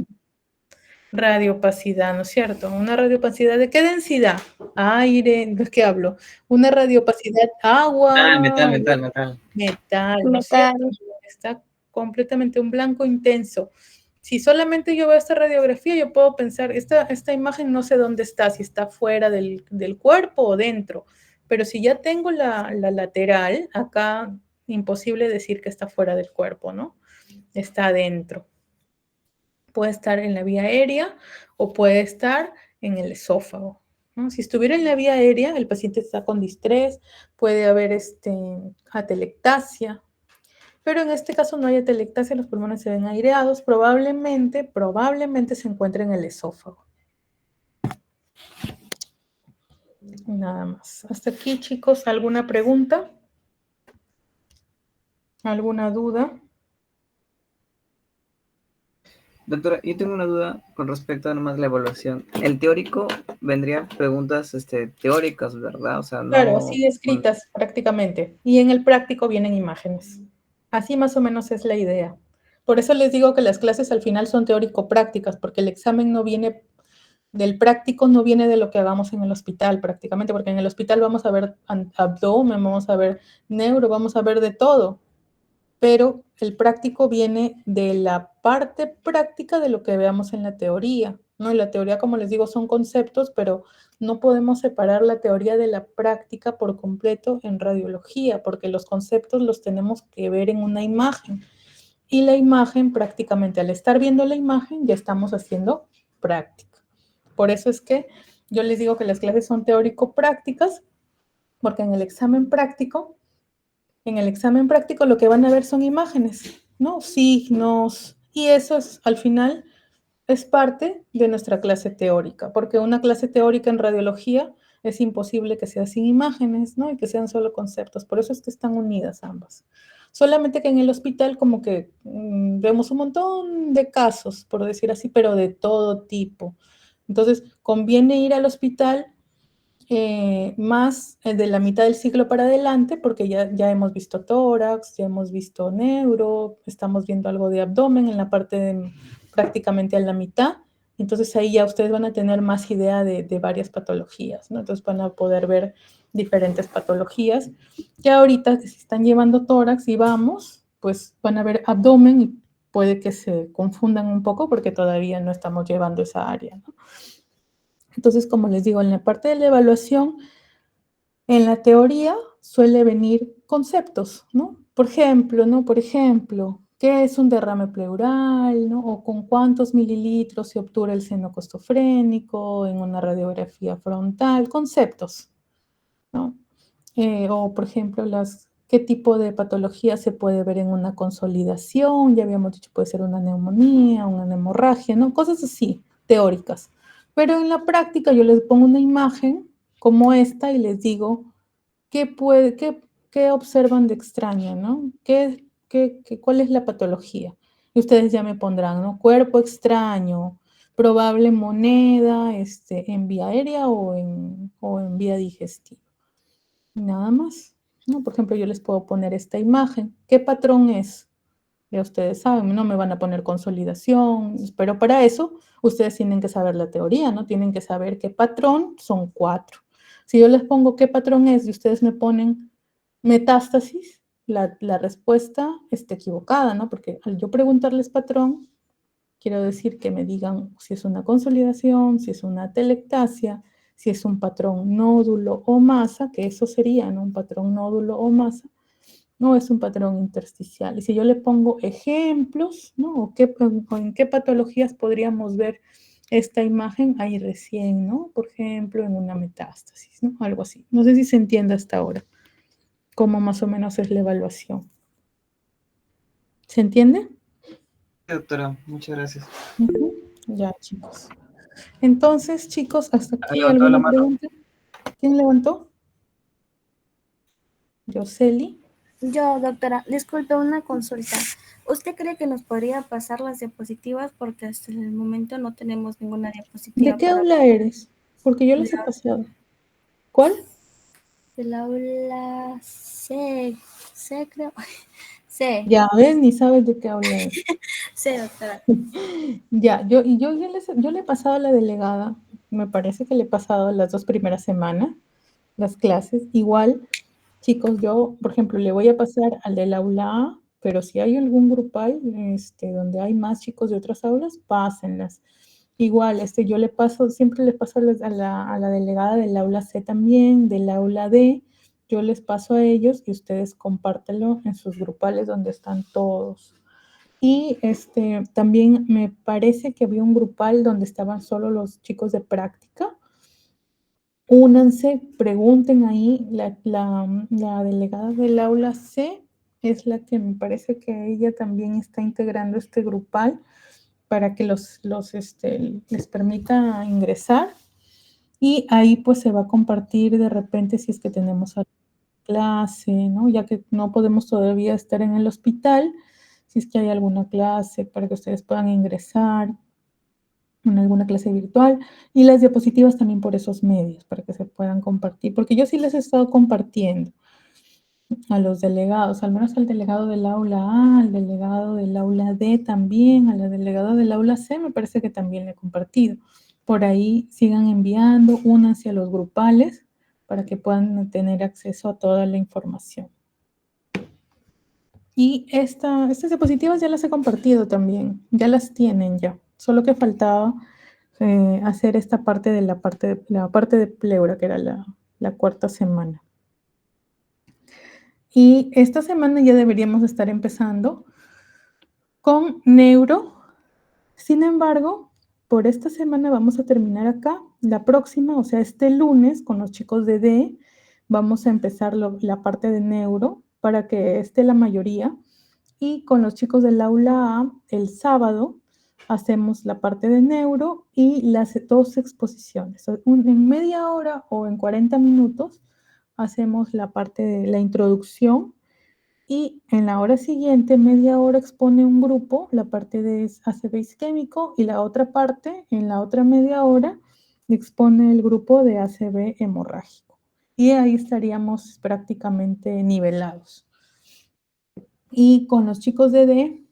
Radiopacidad, ¿no es cierto? Una radiopacidad ¿de qué densidad? Aire, ¿de qué hablo? Una radiopacidad agua. Metal. Metal, ¿no es cierto? Está completamente un blanco intenso. Si solamente yo veo esta radiografía, yo puedo pensar, esta imagen no sé dónde está, si está fuera del cuerpo o dentro, pero si ya tengo la lateral, acá imposible decir que está fuera del cuerpo, ¿no? Está adentro. Puede estar en la vía aérea o puede estar en el esófago, ¿no? Si estuviera en la vía aérea, el paciente está con distrés, puede haber atelectasia, pero en este caso no hay atelectasia, los pulmones se ven aireados, probablemente se encuentre en el esófago. Nada más. Hasta aquí, chicos, ¿alguna pregunta? ¿Alguna duda? Doctora, yo tengo una duda con respecto a nomás la evaluación. El teórico vendría preguntas teóricas, ¿verdad? O sea, no... Claro, así escritas prácticamente. Y en el práctico vienen imágenes. Así más o menos es la idea. Por eso les digo que las clases al final son teórico-prácticas, porque el examen no viene del práctico, no viene de lo que hagamos en el hospital prácticamente, porque en el hospital vamos a ver abdomen, vamos a ver neuro, vamos a ver de todo. Pero el práctico viene de la parte práctica de lo que veamos en la teoría, ¿no? En la teoría, como les digo, son conceptos, pero no podemos separar la teoría de la práctica por completo en radiología, porque los conceptos los tenemos que ver en una imagen. Y la imagen, prácticamente, al estar viendo la imagen, ya estamos haciendo práctica. Por eso es que yo les digo que las clases son teórico-prácticas, porque en el examen práctico lo que van a ver son imágenes, ¿no? Signos, y eso es, al final, es parte de nuestra clase teórica, porque una clase teórica en radiología es imposible que sea sin imágenes, ¿no? Y que sean solo conceptos, por eso es que están unidas ambas. Solamente que en el hospital como que vemos un montón de casos, por decir así, pero de todo tipo. Entonces, conviene ir al hospital más de la mitad del ciclo para adelante, porque ya hemos visto tórax, ya hemos visto neuro, estamos viendo algo de abdomen en la parte prácticamente a la mitad, entonces ahí ya ustedes van a tener más idea de varias patologías, ¿no? Entonces van a poder ver diferentes patologías. Ya ahorita que se están llevando tórax y vamos, pues van a ver abdomen puede que se confundan un poco porque todavía no estamos llevando esa área, ¿no? Entonces, como les digo, en la parte de la evaluación, en la teoría suele venir conceptos, ¿no? Por ejemplo, ¿qué es un derrame pleural, ¿no? O con cuántos mililitros se obtura el seno costofrénico en una radiografía frontal, conceptos, ¿no? O, por ejemplo, qué tipo de patología se puede ver en una consolidación, ya habíamos dicho, puede ser una neumonía, una hemorragia, ¿no? Cosas así, teóricas. Pero en la práctica yo les pongo una imagen como esta y les digo, ¿qué observan de extraño, ¿no? ¿Cuál es la patología? Y ustedes ya me pondrán, ¿no? Cuerpo extraño, probable moneda, en vía aérea o en vía digestiva. Nada más, ¿no? Por ejemplo, yo les puedo poner esta imagen. ¿Qué patrón es? Ya ustedes saben, no me van a poner consolidación, pero para eso ustedes tienen que saber la teoría, ¿no? Tienen que saber qué patrón son 4. Si yo les pongo qué patrón es y ustedes me ponen metástasis, la respuesta está equivocada, ¿no? Porque al yo preguntarles patrón, quiero decir que me digan si es una consolidación, si es una telectasia, si es un patrón nódulo o masa, que eso sería, ¿no? Un patrón nódulo o masa, no es un patrón intersticial. Y si yo le pongo ejemplos, ¿no? O en qué patologías podríamos ver esta imagen ahí recién, ¿no? Por ejemplo, en una metástasis, ¿no? Algo así. No sé si se entiende hasta ahora cómo más o menos es la evaluación. ¿Se entiende? Sí, doctora, muchas gracias. Ya, chicos. Entonces, chicos, hasta ¿Ha aquí levantado la alguna mano? pregunta. ¿Quién levantó? Yoseli. Yo, doctora, disculpe, una consulta. ¿Usted cree que nos podría pasar las diapositivas? Porque hasta el momento no tenemos ninguna diapositiva. ¿De qué aula eres? Porque yo les he pasado. ¿Cuál? Del aula C, creo. C. Ya ves, ni sabes de qué aula es. C, doctora. Ya, yo le he pasado a la delegada, me parece que le he pasado las 2 primeras semanas, las clases. Igual, chicos, yo, por ejemplo, le voy a pasar al del aula A, pero si hay algún grupal, donde hay más chicos de otras aulas, pásenlas. Igual, yo le paso, siempre les paso a la delegada del aula C también, del aula D, yo les paso a ellos y ustedes compártelo en sus grupales donde están todos. Y también me parece que había un grupal donde estaban solo los chicos de práctica. Únanse, pregunten ahí, la delegada del aula C es la que me parece que ella también está integrando este grupal para que les permita ingresar. Y ahí pues se va a compartir de repente si es que tenemos clase, ¿no? Ya que no podemos todavía estar en el hospital, si es que hay alguna clase para que ustedes puedan ingresar en alguna clase virtual, y las diapositivas también por esos medios, para que se puedan compartir, porque yo sí les he estado compartiendo a los delegados, al menos al delegado del aula A, al delegado del aula D también, a la delegada del aula C, me parece que también le he compartido. Por ahí sigan enviando, únanse a los grupales para que puedan tener acceso a toda la información. Y estas diapositivas ya las he compartido también, ya las tienen ya, solo que faltaba hacer esta parte de la parte de pleura, que era la 4ª semana. Y esta semana ya deberíamos estar empezando con neuro. Sin embargo, por esta semana vamos a terminar acá. La próxima, o sea, este lunes, con los chicos de D, vamos a empezar la parte de neuro para que esté la mayoría. Y con los chicos del aula A, el sábado, hacemos la parte de neuro y las 2 exposiciones. En media hora o en 40 minutos hacemos la parte de la introducción y en la hora siguiente, media hora, expone un grupo, la parte de ACV isquémico, y la otra parte, en la otra media hora, expone el grupo de ACV hemorrágico. Y ahí estaríamos prácticamente nivelados. Y con los chicos de D,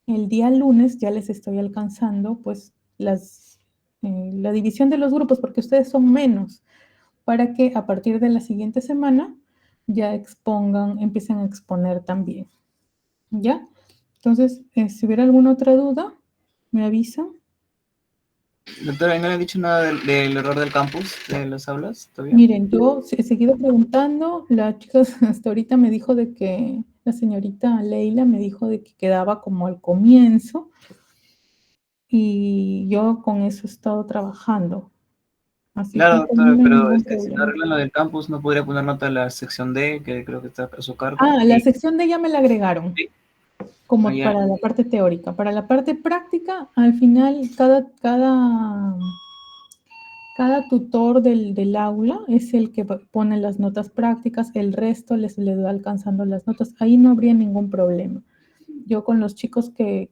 el día lunes ya les estoy alcanzando pues la división de los grupos, porque ustedes son menos, para que a partir de la siguiente semana ya empiecen a exponer también, ¿ya? Entonces, si hubiera alguna otra duda, me avisan. Doctora, ¿no le han dicho nada del error del campus, de las aulas todavía? Miren, yo he seguido preguntando, la chica hasta ahorita me dijo de que, la señorita Leila me dijo de que quedaba como al comienzo, y yo con eso he estado trabajando. Así Claro, que doctora, no hay pero ningún si no problema. arreglan lo del campus, ¿no podría poner nota en la sección D, que creo que está a su cargo? Ah, la sección de ella me la agregaron, como ya. para la parte teórica. Para la parte práctica, al final, cada tutor del aula es el que pone las notas prácticas, el resto les va alcanzando las notas. Ahí no habría ningún problema. Yo con los chicos que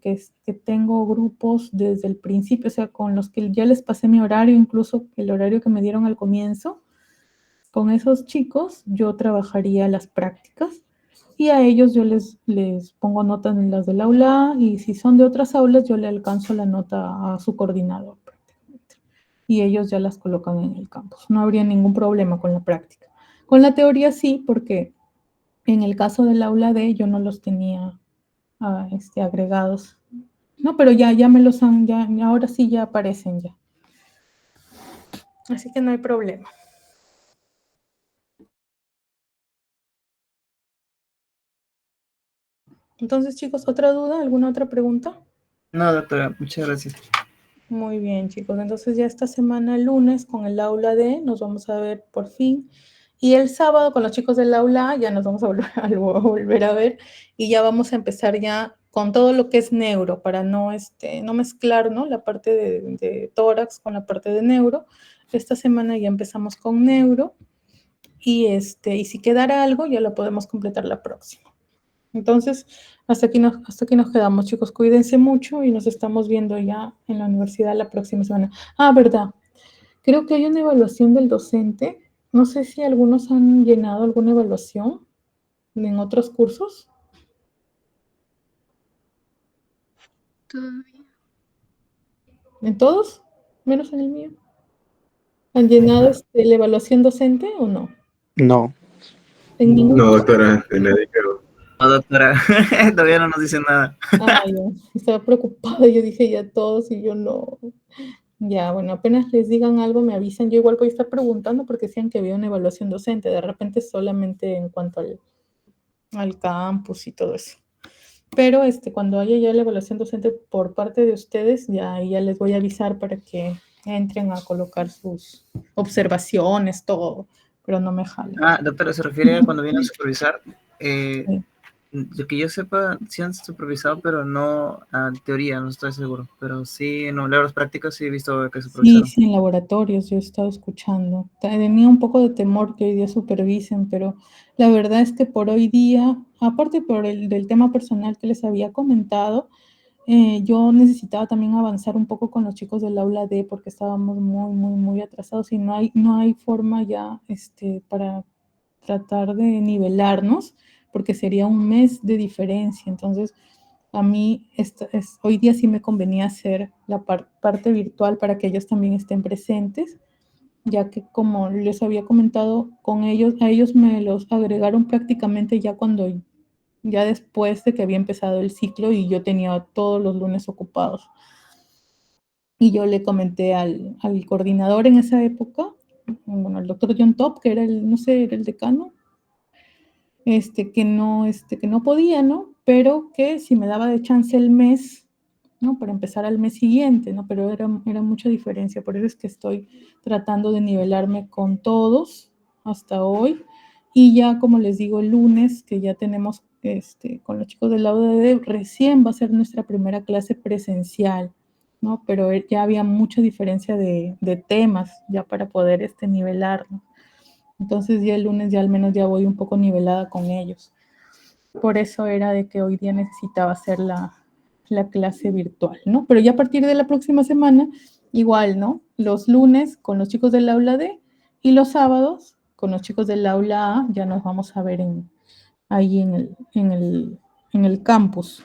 tengo grupos desde el principio, o sea, con los que ya les pasé mi horario, incluso el horario que me dieron al comienzo, con esos chicos yo trabajaría las prácticas y a ellos yo les pongo notas en las del aula, y si son de otras aulas yo le alcanzo la nota a su coordinador prácticamente. Y ellos ya las colocan en el campus. No habría ningún problema con la práctica. Con la teoría sí, porque en el caso del aula D yo no los tenía agregados. No, pero ya me los han, ya ahora sí ya aparecen ya. Así que no hay problema. Entonces, chicos, ¿otra duda? ¿Alguna otra pregunta? No, doctora, muchas gracias. Muy bien, chicos. Entonces ya esta semana, el lunes, con el aula D, nos vamos a ver por fin. Y el sábado, con los chicos del aula A, ya nos vamos a volver a ver. Y ya vamos a empezar ya con todo lo que es neuro, para no mezclar, ¿no?, la parte de tórax con la parte de neuro. Esta semana ya empezamos con neuro. Y si quedara algo, ya lo podemos completar la próxima. Entonces, hasta aquí nos quedamos, chicos. Cuídense mucho y nos estamos viendo ya en la universidad la próxima semana. Ah, verdad. Creo que hay una evaluación del docente. No sé si algunos han llenado alguna evaluación en otros cursos. Todavía. ¿En todos? Menos en el mío. ¿Han llenado la evaluación docente o no? No. ¿En ningún No, curso? doctora, en nadie quedó. No, doctora, todavía no nos dicen nada. Ay, yo estaba preocupada. Yo dije ya todos y yo no. Ya, bueno, apenas les digan algo, me avisan. Yo igual voy a estar preguntando porque decían que había una evaluación docente. De repente solamente en cuanto al campus y todo eso. Pero cuando haya ya la evaluación docente por parte de ustedes, ya les voy a avisar para que entren a colocar sus observaciones, todo. Pero no me jalen. Ah, doctora, se refiere a cuando vienen a supervisar. Sí. Lo que yo sepa, sí han supervisado, pero no a teoría, no estoy seguro. Pero sí, en las prácticas sí he visto que supervisaron. Sí, en laboratorios yo he estado escuchando. Tenía un poco de temor que hoy día supervisen, pero la verdad es que por hoy día, aparte del tema personal que les había comentado, yo necesitaba también avanzar un poco con los chicos del aula D porque estábamos muy, muy, muy atrasados y no hay forma ya para tratar de nivelarnos, porque sería un mes de diferencia. Entonces, a mí hoy día sí me convenía hacer la parte virtual para que ellos también estén presentes, ya que como les había comentado a ellos me los agregaron prácticamente ya después de que había empezado el ciclo y yo tenía todos los lunes ocupados. Y yo le comenté al coordinador en esa época, bueno, el doctor John Top, que era era el decano, que no podía, ¿no? Pero que si me daba de chance el mes, ¿no?, para empezar al mes siguiente, ¿no? Pero era mucha diferencia, por eso es que estoy tratando de nivelarme con todos hasta hoy. Y ya, como les digo, el lunes, que ya tenemos con los chicos del UAD, recién va a ser nuestra primera clase presencial, ¿no? Pero ya había mucha diferencia de temas ya para poder nivelar, ¿no? Entonces ya el lunes ya al menos ya voy un poco nivelada con ellos. Por eso era de que hoy día necesitaba hacer la clase virtual, ¿no? Pero ya a partir de la próxima semana, igual, ¿no? Los lunes con los chicos del aula D y los sábados con los chicos del aula A, ya nos vamos a ver ahí en el campus.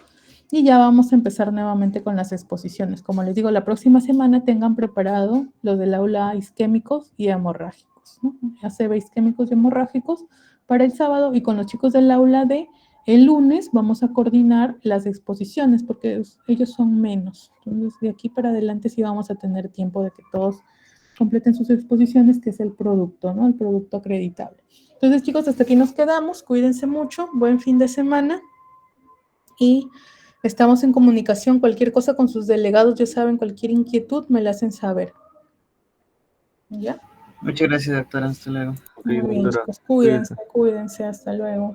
Y ya vamos a empezar nuevamente con las exposiciones. Como les digo, la próxima semana tengan preparado los del aula A, isquémicos y hemorrágicos, ¿no? ACV isquémicos y hemorrágicos para el sábado, y con los chicos del aula D El lunes vamos a coordinar las exposiciones porque ellos son menos. Entonces, de aquí para adelante sí vamos a tener tiempo de que todos completen sus exposiciones, que es el producto, ¿no? El producto acreditable. Entonces, chicos, hasta aquí nos quedamos. Cuídense mucho. Buen fin de semana. Y estamos en comunicación. Cualquier cosa con sus delegados, ya saben, cualquier inquietud me la hacen saber. ¿Ya? Muchas gracias, doctora. Hasta luego. Muy bien, chicos. Cuídense. Hasta luego.